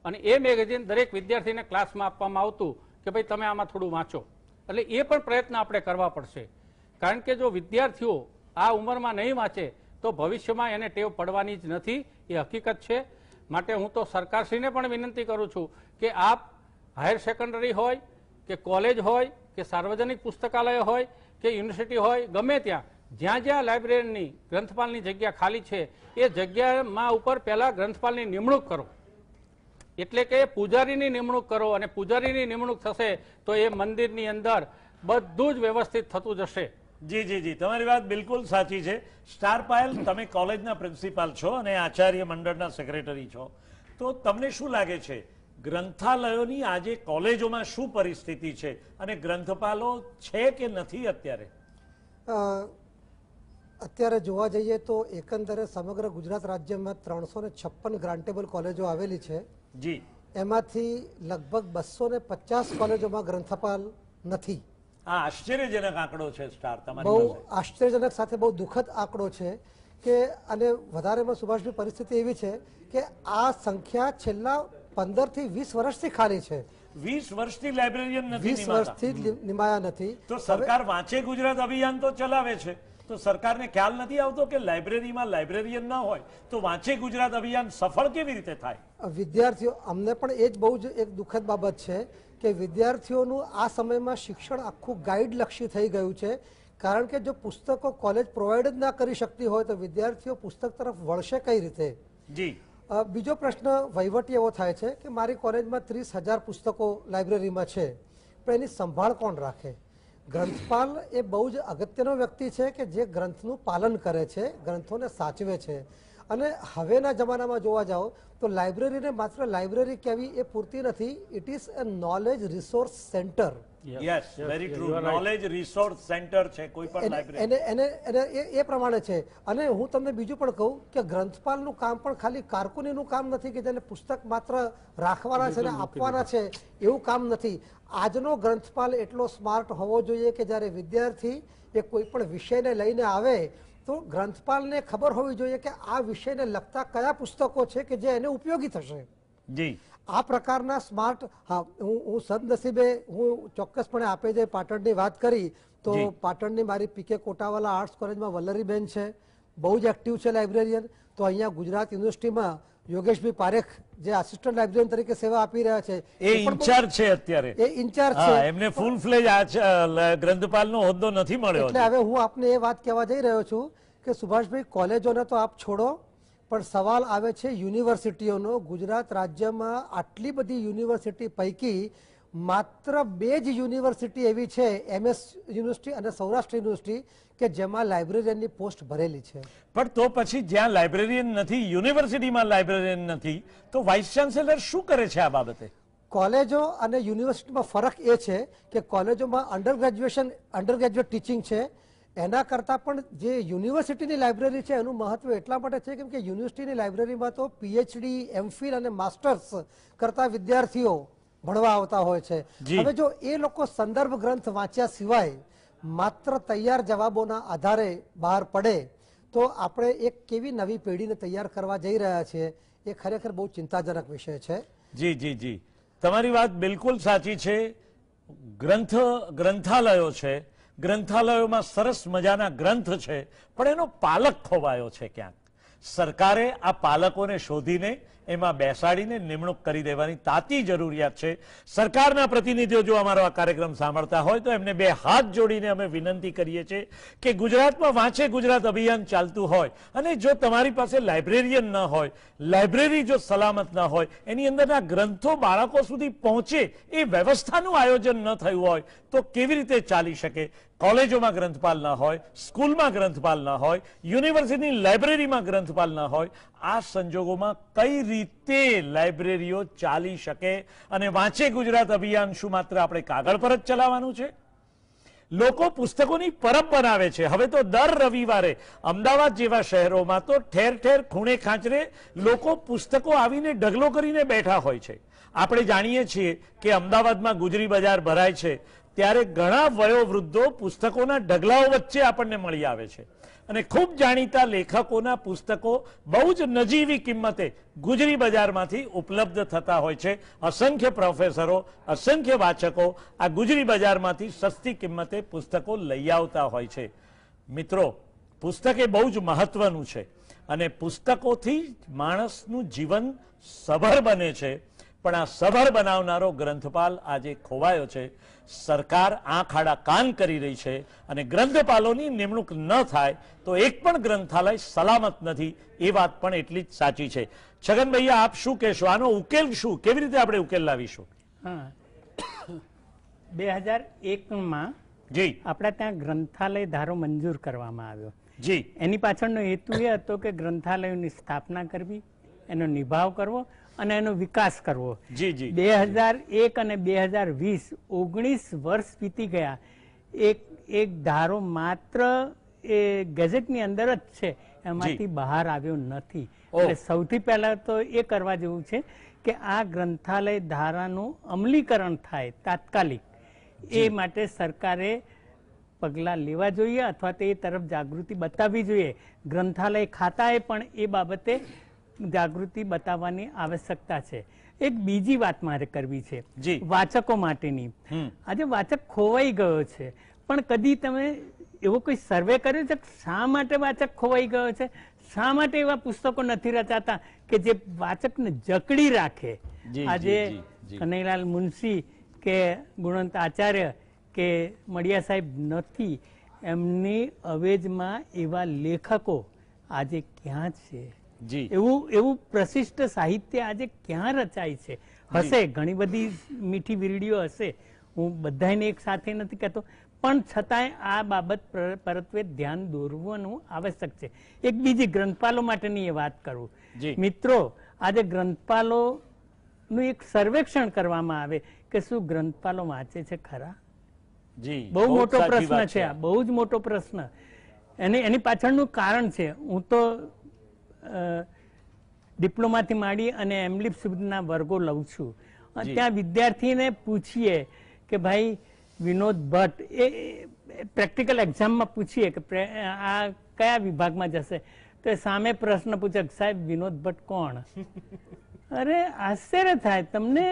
અને એ મેગેઝિન દરેક વિદ્યાર્થીને ક્લાસમાં આપવામાં આવતું કે ભાઈ તમે આમાં થોડું વાંચો. એટલે એ પણ પ્રયત્ન આપણે કરવા પડશે, કારણ કે જો વિદ્યાર્થીઓ આ ઉંમરમાં નહીં વાંચે તો ભવિષ્યમાં એને ટેવ પડવાની જ નથી, એ હકીકત છે. માટે હું તો સરકારશ્રીને પણ વિનંતી કરું છું કે આપ હાયર સેકન્ડરી હોય કે કોલેજ હોય કે સાર્વજનિક પુસ્તકાલય હોય કે યુનિવર્સિટી હોય, ગમે ત્યાં જ્યાં લાઇબ્રેરીની ગ્રંથપાલની જગ્યા ખાલી છે એ જગ્યામાં ઉપર પહેલા ગ્રંથપાલની નિમણૂક કરો, એટલે કે પૂજારીની નિમણૂક કરો અને પૂજારીની નિમણૂક થશે તો એ મંદિરની અંદર બધું જ વ્યવસ્થિત થતું જશે. જી જી જી, તમારી વાત બિલકુલ સાચી છે. સ્ટાર પાયલ, તમે કોલેજના પ્રિન્સિપાલ છો અને આચાર્ય મંડળના સેક્રેટરી છો, તો તમને શું લાગે છે ગ્રંથાલયોની આજે કોલેજોમાં શું પરિસ્થિતિ છે અને ગ્રંથપાલો છે કે નથી અત્યારે? અત્યારે જોવા જઈએ તો એકંદરે સમગ્ર ગુજરાત રાજ્યમાં 356 ગ્રાન્ટેબલ કોલેજો આવેલી છે. જી. એમાંથી લગભગ 250 કોલેજોમાં ગ્રંથપાલ નથી. આ આશ્ચર્યજનક આંકડો છે સ્ટાર, તમારી બહુ પાસે. આશ્ચર્યજનક સાથે બહુ દુઃખદ આંકડો છે કે, અને વધારેમાં સુભાષભાઈ પરિસ્થિતિ એવી છે કે આ સંખ્યા છેલ્લા 15 થી 20 વર્ષથી ખાલી છે. 20 વર્ષથી લાઇબ્રેરિયન નથી 20 વર્ષથી નિમાયા નથી. તો સરકાર વાંચે ગુજરાત અભિયાન તો ચલાવે છે, તો સરકારને ખ્યાલ નથી આવતો કે લાઇબ્રેરીમાં લાઇબ્રેરિયન ના હોય તો વાંચે ગુજરાત અભિયાન સફળ કેવી રીતે થાય? વિદ્યાર્થીઓ, અમને પણ એ જ બહુ જ એક દુઃખદ બાબત છે કે વિદ્યાર્થીઓનું આ સમયમાં શિક્ષણ આખું ગાઈડ લક્ષી થઈ ગયું છે, કારણ કે જો પુસ્તકો કોલેજ પ્રોવાઈડ જ ના કરી શકતી હોય તો વિદ્યાર્થીઓ પુસ્તક તરફ વળશે કઈ રીતે? જી. બીજો પ્રશ્ન વહીવટી એવો થાય છે કે મારી કોલેજમાં 30,000 પુસ્તકો લાઇબ્રેરીમાં છે, પણ એની સંભાળ કોણ રાખે? ગ્રંથપાલ એ બહુ જ અગત્યનો વ્યક્તિ છે કે જે ગ્રંથનું પાલન કરે છે, ગ્રંથોને સાચવે છે. અને હવેના જમાનામાં જોવા જાઓ તો લાઇબ્રેરીને માત્ર લાઇબ્રેરી કહેવી એ પૂરતી નથી. It is a knowledge resource centre. Yes, very true. Knowledge resource centre છે કોઈ પણ લાઇબ્રેરી. એને એ પ્રમાણે છે. અને હું તમને બીજું પણ કહું કે ગ્રંથપાલનું કામ પણ ખાલી કારકુનીનું કામ નથી કે જેને પુસ્તક માત્ર રાખવાના છે અને આપવાના છે એવું કામ નથી. આજનો ગ્રંથપાલ એટલો સ્માર્ટ હોવો જોઈએ કે જ્યારે વિદ્યાર્થી એ કોઈ પણ વિષયને લઈને આવે તો ગ્રંથપાલને ખબર હોવી જોઈએ કે આ વિષયને લગતા કયા પુસ્તકો છે કે જે એને ઉપયોગી થશે. જી. આ પ્રકારના સ્માર્ટ, હા, હું સદનસીબે હું ચોક્કસપણે આપે જે પાટણની વાત કરી તો પાટણની મારી પીકે કોટાવાલા આર્ટ્સ કોલેજમાં વલ્લરીબેન છે, બહુ જ એક્ટિવ છે લાઇબ્રેરિયન. તો અહીંયા ગુજરાત યુનિવર્સિટીમાં યોગેશભાઈ પારેખ જે આસિસ્ટન્ટ લાઇબ્રેરિયન તરીકે સેવા આપી રહ્યા છે, એ ઇન્ચાર્જ છે અત્યારે. એ ઇન્ચાર્જ છે. એમને ફૂલ ફ્લેજ ગ્રંથપાલનો હોદ્દો નથી મળ્યો. એટલે હવે હું આપને એ વાત કહેવા જઈ રહ્યો છું કે સુભાષભાઈ, કોલેજોને તો આપ છોડો, પણ સવાલ આવે છે યુનિવર્સિટીઓનો. ગુજરાત રાજ્યમાં આટલી બધી યુનિવર્સિટી પૈકી માત્ર 2 જ યુનિવર્સિટી એવી છે, MS યુનિવર્સિટી અને સૌરાષ્ટ્ર યુનિવર્સિટી, કે જેમાં લાઇબ્રેરિયનની પોસ્ટ ભરેલી છે. પણ તો પછી જ્યાં લાઇબ્રેરિયન નથી, યુનિવર્સિટીમાં લાઇબ્રેરિયન નથી, તો વાઇસ ચાન્સેલર શું કરે છે આ બાબતે? કોલેજો અને યુનિવર્સિટીમાં ફરક એ છે કે કોલેજોમાં અંડરગ્રેજ્યુએટ ટીચિંગ છે, એના કરતાં પણ જે યુનિવર્સિટીની લાઇબ્રેરી છે એનું મહત્વ એટલા માટે છે કેમ કે યુનિવર્સિટીની લાઇબ્રેરીમાં તો PhD, MPhil અને માસ્ટર્સ કરતા વિદ્યાર્થીઓ ભણવા આવતા હોય છે. હવે જો એ લોકો સંદર્ભ ગ્રંથ વાંચ્યા સિવાય માત્ર તૈયાર જવાબોના આધારે બહાર પડે તો આપણે એક કેવી નવી પેઢીને તૈયાર કરવા જઈ રહ્યા છીએ, એ ખરેખર બહુ ચિંતાજનક વિષય છે. જી જી જી, તમારી વાત બિલકુલ સાચી છે. ગ્રંથાલયો છે, ગ્રંથાલયોમાં સરસ મજાના ગ્રંથ છે, પણ એનો પાલક ખોવાયો છે ક્યાંક. સરકારે આ પાલકોને શોધીને એમાં બેસાડીને નિમણૂક કરી દેવાની તાતી જરૂરિયાત છે. સરકારના પ્રતિનિધિઓ જો અમારો આ કાર્યક્રમ સાંભળતા હોય તો એમને 2 હાથ જોડીને અમે વિનંતી કરીએ છીએ કે ગુજરાતમાં વાંચે ગુજરાત અભિયાન ચાલતું હોય અને જો તમારી પાસે લાઇબ્રેરિયન ન હોય, લાઇબ્રેરી જો સલામત ન હોય, એની અંદરના ગ્રંથો બાળકો સુધી પહોંચે એ વ્યવસ્થાનું આયોજન ન થયું હોય તો કેવી રીતે ચાલી શકે? કોલેજોમાં ગ્રંથપાલ ન હોય, સ્કૂલમાં ગ્રંથપાલ ન હોય, યુનિવર્સિટીની લાઇબ્રેરીમાં ગ્રંથપાલ ન હોય, આ સંજોગોમાં કઈ રીતે લાઇબ્રેરીઓ ચાલી શકે? અને વાંચે ગુજરાત અભિયાન શું માત્ર આપણે કાગળ પર જ ચલાવવાનું છે? લોકો પુસ્તકોની પરબ બનાવે છે. હવે તો દર રવિવારે અમદાવાદ જેવા શહેરોમાં તો ઠેર ઠેર ખૂણે ખાંચરે લોકો પુસ્તકો આવીને ઢગલો કરીને બેઠા હોય છે. આપણે જાણીએ છીએ કે અમદાવાદમાં ગુજરી બજાર ભરાય છે ત્યારે ઘણા વયોવૃદ્ધો પુસ્તકોના ઢગલાઓ વચ્ચે આપણને મળી આવે છે અને ખૂબ જાણીતા લેખકોના પુસ્તકો બહુ જ નજીવી કિંમતે ગુજરી બજારમાંથી ઉપલબ્ધ થતા હોય છે. અસંખ્ય પ્રોફેસરો, અસંખ્ય વાચકો આ ગુજરી બજારમાંથી સસ્તી કિંમતે પુસ્તકો લઈ આવતા હોય છે. મિત્રો, પુસ્તક એ બહુ જ મહત્વનું છે અને પુસ્તકોથી માણસનું જીવન સભર બને છે. પણ આ સભર બનાવનારો ગ્રંથપાલ આજે ખોવાયો છે. સરકાર આંખ આડા કાન કરી રહી છે અને ગ્રંથપાલોની નિમણૂક ન થાય તો એક પણ ગ્રંથાલય સલામત નથી. એ વાત પણ એટલી જ સાચી છે. છગનભાઈ, આપ શું કહેશો? આનો ઉકેલ શું? કેવી રીતે આપણે ઉકેલ લાવીશું? હા, 2001માં જી આપણા ત્યાં ગ્રંથાલય ધારો મંજૂર કરવામાં આવ્યો. જી એની પાછળનો હેતુ એ હતો કે ગ્રંથાલયોની સ્થાપના કરવી, એનો નિભાવ કરવો અને એનો વિકાસ કરવો. જી જી 2001 અને 2020 19 વર્ષ વીતી ગયા. એક ધારો માત્ર એ ગેઝેટની અંદર જ છે, એમાંથી બહાર આવ્યો નથી. એટલે સૌથી પહેલા તો એ કરવા જેવું છે કે આ ગ્રંથાલય ધારાનું અમલીકરણ થાય તાત્કાલિક. એ માટે સરકારે પગલાં લેવા જોઈએ અથવા તો એ તરફ જાગૃતિ બતાવવી જોઈએ. ગ્રંથાલય ખાતાએ પણ એ બાબતે જાગૃતિ બતાવવાની આવશ્યકતા છે. એક બીજી વાત મારે કરવી છે વાચકો માટેની. આજે વાચક ખોવાઈ ગયો છે, પણ કદી તમે એવો કોઈ સર્વે કર્યો છે શા માટે વાચક ખોવાઈ ગયો છે? શા માટે એવા પુસ્તકો નથી રચાતા કે જે વાચકને જકડી રાખે? આજે કનૈયાલાલ મુનશી કે ગુણવંત આચાર્ય કે મળિયા સાહેબ નથી, એમની અવેજમાં એવા લેખકો આજે ક્યાં છે? એવું પ્રશિષ્ટ સાહિત્ય આજે ક્યાં રચાય છે? હશે, ઘણી બધી મીઠી વીરડીઓ હશે, હું બધાને એક સાથે નથી કહેતો, પણ છતાંય આ બાબત પરત્વે ધ્યાન દોરવાનું આવશ્યક છે. એક બીજી ગ્રંથપાલો માટેની એ વાત કરું. મિત્રો, આજે ગ્રંથપાલોનું એક સર્વેક્ષણ કરવામાં આવે કે શું ગ્રંથપાલો વાંચે છે ખરા? બહુ મોટો પ્રશ્ન છે આ, બહુ જ મોટો પ્રશ્ન. એની પાછળનું કારણ છે, હું તો ડિપ્લોમાથી માંડી અને એમલિપ સુધીના વર્ગો લઉં છું. ત્યાં વિદ્યાર્થીને પૂછીએ કે ભાઈ વિનોદ ભટ્ટ, એ પ્રેક્ટિકલ એક્ઝામમાં પૂછીએ કે આ કયા વિભાગમાં જશે, તો સામે પ્રશ્ન પૂછે સાહેબ વિનોદ ભટ્ટ કોણ? અરે આશ્ચર્ય થાય તમને,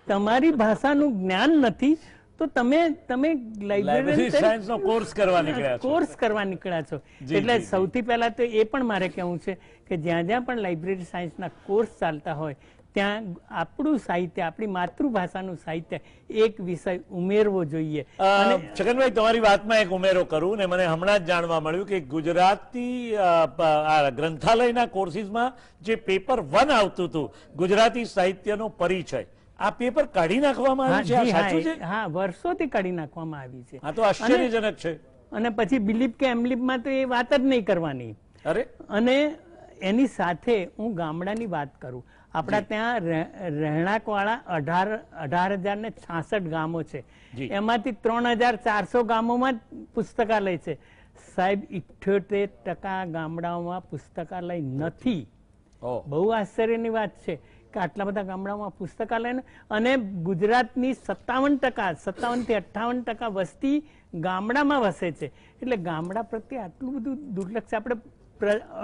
તમારી ભાષાનું જ્ઞાન નથી તો તમે લાઇબ્રેરી સાયન્સનો કોર્સ કરવા નીકળ્યા છો. એટલે સૌથી પહેલા તો એ પણ મારે કહેવું છે કે જ્યાં જ્યાં પણ લાઇબ્રેરી સાયન્સના કોર્સ ચાલતા હોય ત્યાં આપણું સાહિત્ય, આપણી માતૃભાષાનું સાહિત્ય એક વિષય ઉમેરવો જોઈએ. છગનભાઈ, તમારી વાતમાં એક ઉમેરો કરું ને મને હમણાં જ જાણવા મળ્યું કે ગુજરાતી ગ્રંથાલયના કોર્સીસમાં જે પેપર 1 આવતું હતું, ગુજરાતી સાહિત્યનો પરિચય, આ પેપર કાઢી નાખવામાં આવ્યું છે. સાચું છે? હા, વર્ષોથી કાઢી નાખવામાં આવી છે. આ તો આશ્ચર્યજનક છે. અને પછી બિલીપ કે એમલિપમાં તો એ વાત જ નહીં કરવાની. અરે, અને એની સાથે હું ગામડાની વાત કરું. આપણા ત્યાં રહેણાંક વાળા 18,066 ગામો છે. એમાંથી 3,400 ગામોમાં જ પુસ્તકાલય છે. સાહેબ, 78% ગામડાઓમાં પુસ્તકાલય નથી. બહુ આશ્ચર્યની વાત છે કે આટલા બધા ગામડાઓમાં પુસ્તકાલય, અને ગુજરાતની 57% થી 58% વસ્તી ગામડામાં વસે છે. એટલે ગામડા પ્રત્યે આટલું બધું દુર્લક્ષ, આપણે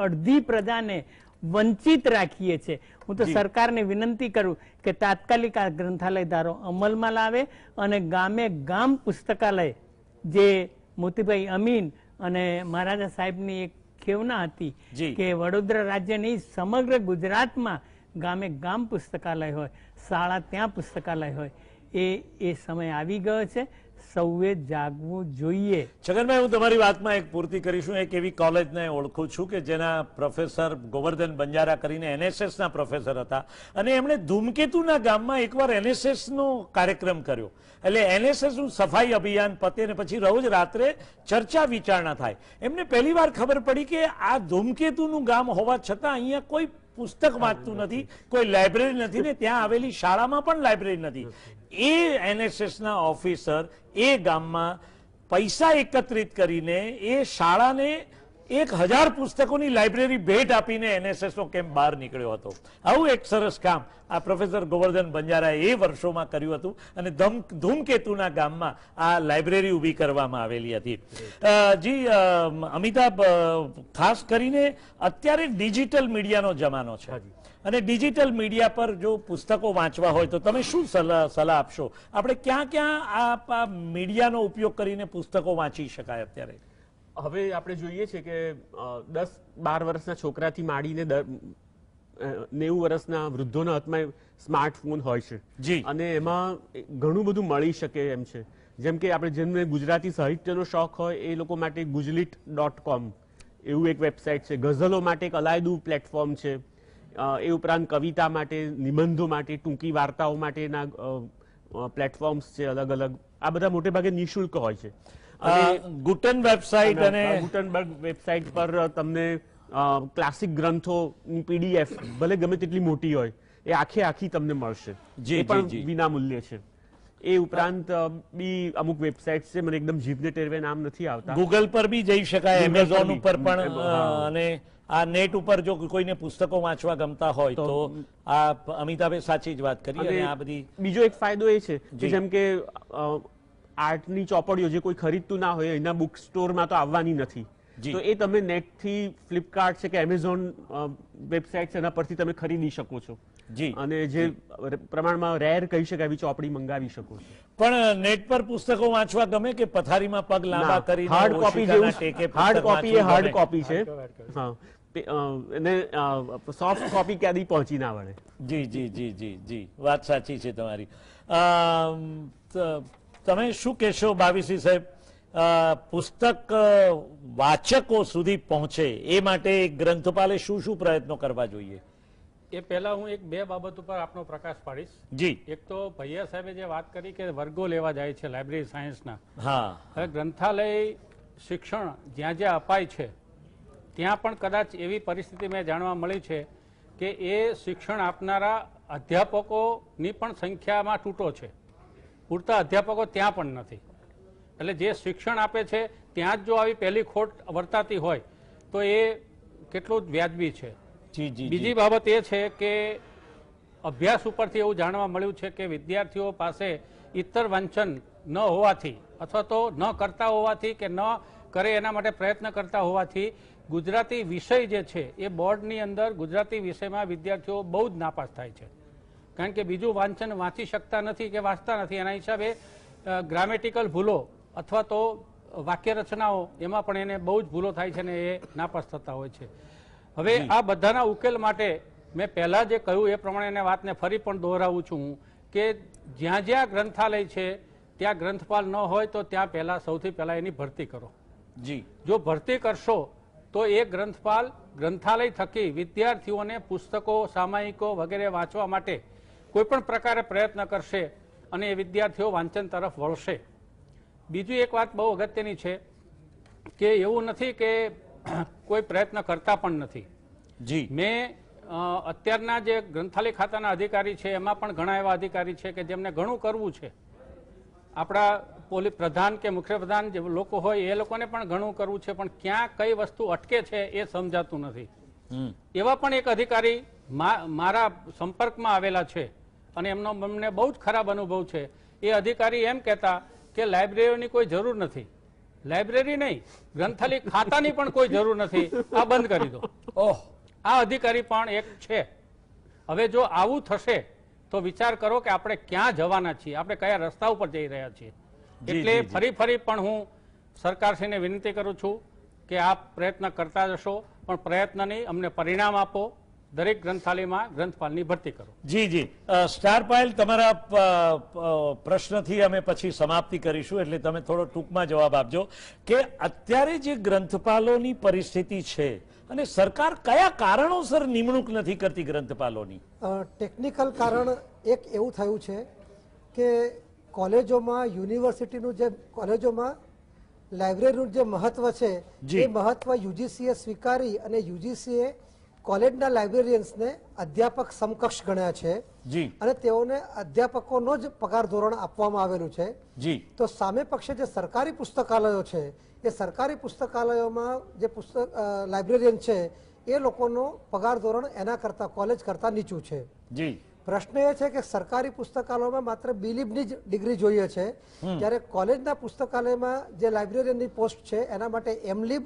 અડધી પ્રજાને વંચિત રાખીએ છીએ. હું તો સરકારને વિનંતી કરું કે તાત્કાલિક આ ગ્રંથાલય ધારો અમલમાં લાવે અને ગામે ગામ પુસ્તકાલય, જે મોતીભાઈ અમીન અને મહારાજા સાહેબની એક ખેવના હતી કે વડોદરા રાજ્યની સમગ્ર ગુજરાતમાં ગામે ગામ પુસ્તકાલય હોય, શાળા ત્યાં પુસ્તકાલય હોય, એ સમય આવી ગયો છે. સૌએ જાગવું જોઈએ. છગનભાઈ, હું તમારી વાતમાં એક પૂર્તિ કરીશું. એક એવી કોલેજને ઓળખું છું કે જેના પ્રોફેસર ગોવર્ધન બંજારા કરીને NSSના પ્રોફેસર હતા અને એમણે ધૂમકેતુના ગામમાં એકવાર NSSનો કાર્યક્રમ કર્યો. એટલે NSSનું સફાઈ અભિયાન પતે ને પછી રોજ રાત્રે ચર્ચા વિચારણા થાય. એમને પહેલી વાર ખબર પડી કે આ ધૂમકેતુનું ગામ હોવા છતાં અહીંયા કોઈ પુસ્તક વાંચતું નથી, કોઈ લાઇબ્રેરી નથી ને ત્યાં આવેલી શાળામાં પણ લાઇબ્રેરી નથી. એ NSSના ઓફિસર એ ગામમાં પૈસા એકત્રિત કરીને એ શાળાને 1000 પુસ્તકોની લાઇબ્રેરી ભેટ આપીને NSS નો કેમ્પ બહાર નીકળ્યો હતો. આવું એક સરસ કામ આ પ્રોફેસર ગોવર્ધન બંજારાએ એ વર્ષોમાં કર્યું હતું અને ધૂમકેતુના ગામમાં આ લાઇબ્રેરી ઊભી કરવામાં આવેલી હતી. જી અમિતાભ, ખાસ કરીને અત્યારે ડિજિટલ મીડિયાનો જમાનો છે અને ડિજિટલ મીડિયા પર જો પુસ્તકો વાંચવા હોય તો તમે શું સલાહ આપશો? આપણે ક્યાં ક્યાં આ મીડિયાનો ઉપયોગ કરીને પુસ્તકો વાંચી શકાય અત્યારે? હવે આપણે જોઈએ છે કે 10-12 વર્ષના છોકરાથી માંડીને 90 વર્ષના વૃદ્ધોના હાથમાં સ્માર્ટફોન હોય છે જી. અને એમાં ઘણું બધું મળી શકે એમ છે. જેમ કે આપણે જેમને ગુજરાતી સાહિત્યનો શોખ હોય એ લોકો માટે gujlit.com એવું એક વેબસાઇટ છે. ગઝલો માટે એક અલાયદું પ્લેટફોર્મ છે. એ ઉપરાંત કવિતા માટે, નિબંધો માટે, ટૂંકી વાર્તાઓ માટેના પ્લેટફોર્મ્સ છે અલગ અલગ. આ બધા મોટે ભાગે નિઃશુલ્ક હોય છે. ગુટન વેબસાઇટ અને ગુટનબર્ગ વેબસાઇટ પર તમને ક્લાસિક ગ્રંથોની PDF ભલે ગમે તેટલી મોટી હોય એ આખી તમને મળશે. એ પણ વિના મૂલ્યે છે. એ ઉપરાંત બી અમુક વેબસાઇટ છે, મને એકદમ જીભને ટેરવે નામ નથી આવતા. ગૂગલ પર બી જઈ શકાય, એમેઝોન ઉપર પણ. અને આ નેટ ઉપર જો કોઈને પુસ્તકો વાંચવા ગમતા હોય તો આ અમિતાભે સાચી જ વાત કરી. અને આ બધી બીજો એક ફાયદો એ છે કે જેમ કે આર્ટની ચોપડીઓ જે કોઈ ખરીદતું ના હોય એના બુક સ્ટોરમાં તો આવવાની નથી, તો એ તમે નેટથી ફ્લિપકાર્ટ છે કે એમેઝોન વેબસાઇટ છે એના પરથી તમે ખરીદી શકો છો જી. અને જે પ્રમાણમાં રેર કહી શકાય એવી ચોપડી મંગાવી શકો છો. પણ નેટ પર પુસ્તકો વાંચવા ગમે કે પથારીમાં પગ લાંબા કરીને હાર્ડ કોપી જેવું? હાર્ડ કોપી એ હાર્ડ કોપી છે. હા, અને સોફ્ટ કોપી ક્યાંથી પહોંચી ના વળે. જી જી જી જી જી, વાત સાચી છે તમારી. તમે શું કહેશો ભાવિસી સાહેબ? પુસ્તક વાચકો સુધી પહોંચે એ માટે ગ્રંથપાલે શું પ્રયત્નો કરવા જોઈએ? એ પહેલા હું એક બે બાબત ઉપર આપનો પ્રકાશ પાડીશ. જી. એક તો ભૈયા સાહેબે જે વાત કરી કે વર્ગો લેવા જાય છે લાઇબ્રેરી સાયન્સના. હા. હવે ગ્રંથાલય શિક્ષણ જ્યાં જ્યાં અપાય છે ત્યાં પણ કદાચ એવી પરિસ્થિતિ મેં જાણવા મળી છે કે એ શિક્ષણ આપનારા અધ્યાપકોની પણ સંખ્યામાં તૂટો છે. પૂરતા અધ્યાપકો ત્યાં પણ નથી. એટલે જે શિક્ષણ આપે છે ત્યાં જ જો આવી પહેલી ખોટ વર્તાતી હોય તો એ કેટલું જ વ્યાજબી છે. બીજી બાબત એ છે કે અભ્યાસ ઉપરથી એવું જાણવા મળ્યું છે કે વિદ્યાર્થીઓ પાસે ઇતર વાંચન ન હોવાથી અથવા તો ન કરતા હોવાથી કે ન કરે એના માટે પ્રયત્ન કરતા હોવાથી ગુજરાતી વિષય જે છે એ બોર્ડની અંદર ગુજરાતી વિષયમાં વિદ્યાર્થીઓ બહુ જ નાપાસ થાય છે. કારણ કે બીજું વાંચન વાંચી શકતા નથી કે વાંચતા નથી. એના હિસાબે ગ્રામેટિકલ ભૂલો અથવા તો વાક્ય રચનાઓ એમાં પણ એને બહુ જ ભૂલો થાય છે ને એ નાપાસ થતા હોય છે. હવે આ બધાના ઉકેલ માટે મેં પહેલા જે કહ્યું એ પ્રમાણે વાતને ફરી પણ દોહરાવું છું હું કે જ્યાં જ્યાં ગ્રંથાલય છે ત્યાં ગ્રંથપાલ ન હોય તો ત્યાં પહેલા સૌથી પહેલા એની ભરતી કરો. જી. જો ભરતી કરશો તો એ ગ્રંથપાલ ગ્રંથાલય થકી વિદ્યાર્થીઓને પુસ્તકો, સામાયિકો વગેરે વાંચવા માટે કોઈ પણ પ્રકારે પ્રયત્ન કરશે અને એ વિદ્યાર્થીઓ વાંચન તરફ વળશે. બીજી એક વાત બહુ અગત્યની છે કે એવું નથી કે કોઈ પ્રયત્ન કરતા પણ નથી. જી. મેં અત્યારના જે ગ્રંથાલય ખાતાના અધિકારી છે એમાં પણ ઘણા એવા અધિકારી છે કે જેમને ઘણું કરવું છે. આપણા પોલીસ પ્રધાન કે મુખ્ય પ્રધાન જે લોકો હોય એ લોકોને પણ ઘણું કરવું છે, પણ ક્યાં કઈ વસ્તુ અટકે છે એ સમજાતું નથી. એવા પણ એક અધિકારી મારા સંપર્કમાં આવેલા છે અને એમનો અમને બહુ જ ખરાબ અનુભવ છે. એ અધિકારી એમ કહેતા કે લાઇબ્રેરીની કોઈ જરૂર નથી. લાઇબ્રેરી નહીં, ગ્રંથાલય ખાતાની પણ કોઈ જરૂર નથી, આ બંધ કરી દો. ઓહ, આ અધિકારી પણ એક છે. હવે જો આવું થશે તો વિચાર કરો કે આપણે ક્યાં જવાના છીએ, આપણે કયા રસ્તા ઉપર જઈ રહ્યા છીએ. એટલે ફરી પણ હું સરકારશ્રીને વિનંતી કરું છું કે આપ પ્રયત્ન કરતા જશો, પણ પ્રયત્ન નહીં, અમને પરિણામ આપો. દરેક ગ્રંથાલયમાં ગ્રંથપાલની ભરતી કરો. જી જી. સ્ટાર પાયલ, તમારા પ્રશ્નથી અમે પછી સમાપ્તિ કરીશું એટલે તમે થોડો ટૂંકમાં જવાબ આપજો કે અત્યારે જે ગ્રંથપાલોની પરિસ્થિતિ છે અને સરકાર કયા કારણોસર નિમણૂક નથી કરતી ગ્રંથપાલોની? ટેકનિકલ કારણ એક એવું થયું છે કે કોલેજોમાં, યુનિવર્સિટીનું જે કોલેજોમાં લાઇબ્રેરીનું જે મહત્વ છે એ મહત્વ યુજીસીએ સ્વીકારી અને યુજીસીએ કોલેજના લાઇબ્રેરિયન્સને અધ્યાપક સમકક્ષ ગણ્યા છે જી અને તેઓને અધ્યાપકોનો જ પગાર ધોરણ આપવામાં આવેલું છે. જી તો સામે પક્ષે જે સરકારી પુસ્તકાલયો છે એ સરકારી પુસ્તકાલયોમાં જે લાઇબ્રેરિયન છે એ લોકોનો પગાર ધોરણ એના કરતા કોલેજ કરતા નીચું છે. જી પ્રશ્ન એ છે કે સરકારી પુસ્તકાલયોમાં માત્ર બીલિબની જ ડિગ્રી જોઈએ છે, જ્યારે કોલેજના પુસ્તકાલયમાં જે લાઇબ્રેરિયનની પોસ્ટ છે એના માટે એમલિબ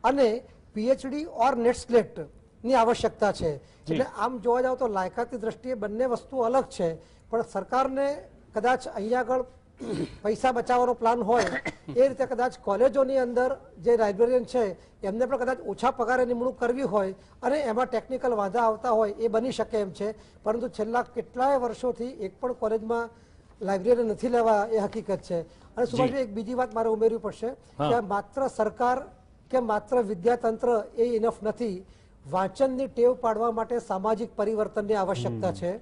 અને પીએચડી ઓર નેટ સ્લેટ ની આવશ્યકતા છે. એટલે આમ જોવા જાવ તો લાયકાતની દ્રષ્ટિએ બંને વસ્તુ અલગ છે, પણ સરકારને કદાચ અહીંયા આગળ પૈસા બચાવવાનો પ્લાન હોય એ રીતે કદાચ કોલેજોની અંદર જે લાઇબ્રેરિયન છે એમને પણ કદાચ ઓછા પગારે નિમણૂક કરવી હોય અને એમાં ટેકનિકલ વાંધા આવતા હોય એ બની શકે એમ છે. પરંતુ છેલ્લા કેટલાય વર્ષોથી એક પણ કોલેજમાં લાઇબ્રેરી નથી લેવા એ હકીકત છે. અને સુભાષભાઈ, એક બીજી વાત મારે ઉમેરવી પડશે કે માત્ર સરકાર કે માત્ર વિદ્યાતંત્ર એ ઇનફ નથી. વાંચનની ટેવ પાડવા માટે સામાજિક પરિવર્તનની આવશ્યકતા છે.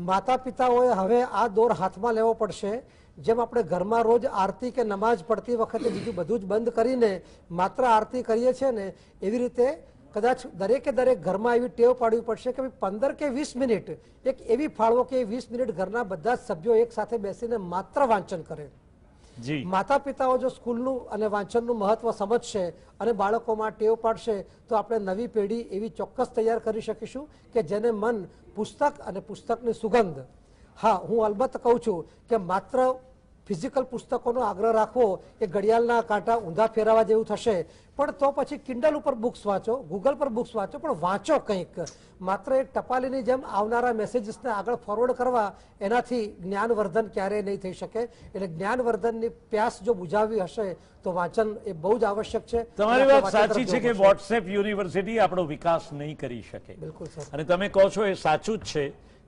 માતા પિતાઓએ હવે આ દોર હાથમાં લેવો પડશે. જેમ આપણે ઘરમાં રોજ આરતી કે નમાઝ પડતી વખતે બીજું બધું જ બંધ કરીને માત્ર આરતી કરીએ છીએ ને, એવી રીતે કદાચ દરેકે દરેક ઘરમાં એવી ટેવ પાડવી પડશે કે 15 કે 20 મિનિટ એક એવી ફાળવો કે 20 મિનિટ ઘરના બધા જ સભ્યો એક સાથે બેસીને માત્ર વાંચન કરે. માતા પિતાઓ જો સ્કૂલનું અને વાંચનનું મહત્વ સમજશે અને બાળકોમાં ટેવ પાડશે તો આપણે નવી પેઢી એવી ચોક્કસ તૈયાર કરી શકીશું કે જેને મન પુસ્તક અને પુસ્તકની સુગંધ. હા, હું અલબત્ત કહું છું કે માત્ર ફિઝિકલ પુસ્તકોનો આગ્રહ રાખવો એ ઘડિયાળના કાંટા ઊંધા ફેરવવા જેવું થશે. પણ તો પછી કિન્ડલ ઉપર બુક્સ વાંચો, ગૂગલ પર બુક્સ વાંચો, પણ વાંચો કંઈક. માત્ર એક ટપાલીની જેમ આવનારા મેસેજીસને આગળ ફોરવર્ડ કરવા એનાથી જ્ઞાનવર્ધન ક્યારેય નહીં થઈ શકે. એટલે જ્ઞાનવર્ધનની પ્યાસ જો બુજાવવી હશે તો વાંચન એ બહુ જ આવશ્યક છે. તમારી વાત સાચી છે કે વોટ્સએપ યુનિવર્સિટી આપણો વિકાસ નહીં કરી શકે. બિલકુલ સર. અને તમે કહો છો એ સાચું જ છે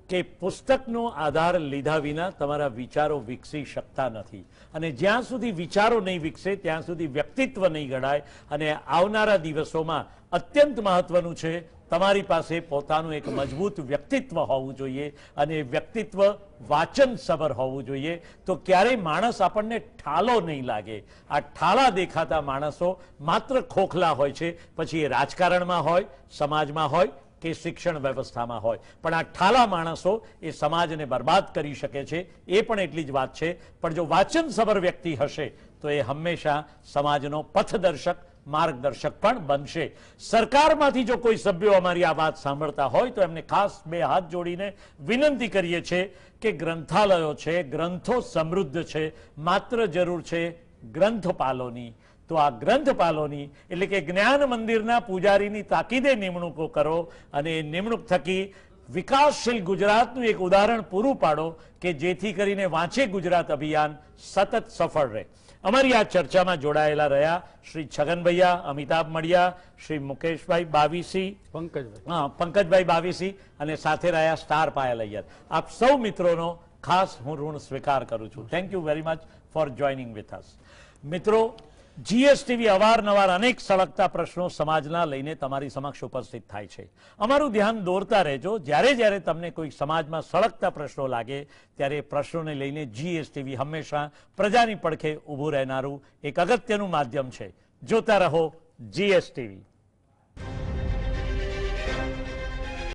કે પુસ્તકનો આધાર લીધા વિના તમારા વિચારો વિકસી શકતા નથી. અને જ્યાં સુધી વિચારો નહીં વિકસે ત્યાં સુધી વ્યક્તિત્વ નહીં ઘડાય. અને આવનારા દિવસોમાં અત્યંત મહત્વનું છે તમારી પાસે પોતાનું એક મજબૂત વ્યક્તિત્વ હોવું જોઈએ અને વ્યક્તિત્વ વાચનસભર હોવું જોઈએ. તો ક્યારેય માણસ આપણને ઠાલો નહીં લાગે. આ ઠાલા દેખાતા માણસો માત્ર ખોખલા હોય છે, પછી એ રાજકારણમાં હોય, સમાજમાં હોય કે શિક્ષણ વ્યવસ્થામાં હોય. પણ આ ઠાલા માણસો એ સમાજને બરબાદ કરી શકે છે. એ પણ એટલી જ વાત છે. પણ જો વાચનસભર વ્યક્તિ હશે તો એ હંમેશા સમાજનો પથદર્શક, માર્ગદર્શક પણ બનશે. સરકારમાંથી જો કોઈ સભ્યો અમારી આ વાત સાંભળતા હોય તો એમને ખાસ બે હાથ જોડીને વિનંતી કરીએ છીએ કે ગ્રંથાલયો છે, ગ્રંથો સમૃદ્ધ છે, માત્ર જરૂર છે ગ્રંથપાલોની. તો આ ગ્રંથપાલોની એટલે કે જ્ઞાન મંદિરના પૂજારીની તાકીદે નિમણૂકો કરો અને એ નિમણૂક થકી વિકાસશીલ ગુજરાતનું એક ઉદાહરણ પૂરું પાડો કે જેથી કરીને વાંચે ગુજરાત અભિયાન સતત સફળ રહે. અમારી આ ચર્ચામાં જોડાયેલા રહ્યા શ્રી છગનભૈયા, અમિતાભ મડિયા, શ્રી મુકેશભાઈ બાવીસી, પંકજભાઈ બાવીસી અને સાથે રહ્યા સ્ટાર પાયલ અય્યર. આપ સૌ મિત્રોનો ખાસ હું ઋણ સ્વીકાર કરું છું. Thank you very much for joining with us. મિત્રો, જીએસટીવી અવારનવાર અનેક સળગતા પ્રશ્નો સમાજના લઈને તમારી સમક્ષ ઉપસ્થિત થાય છે. અમારું ધ્યાન દોરતા રહેજો. જ્યારે જ્યારે તમને કોઈ સમાજમાં સળગતા પ્રશ્નો લાગે ત્યારે પ્રશ્નોને લઈને જીએસટીવી હંમેશા પ્રજાની પડખે ઊભું રહેનારું એક અગત્યનું માધ્યમ છે. જોતા રહો જીએસટીવી.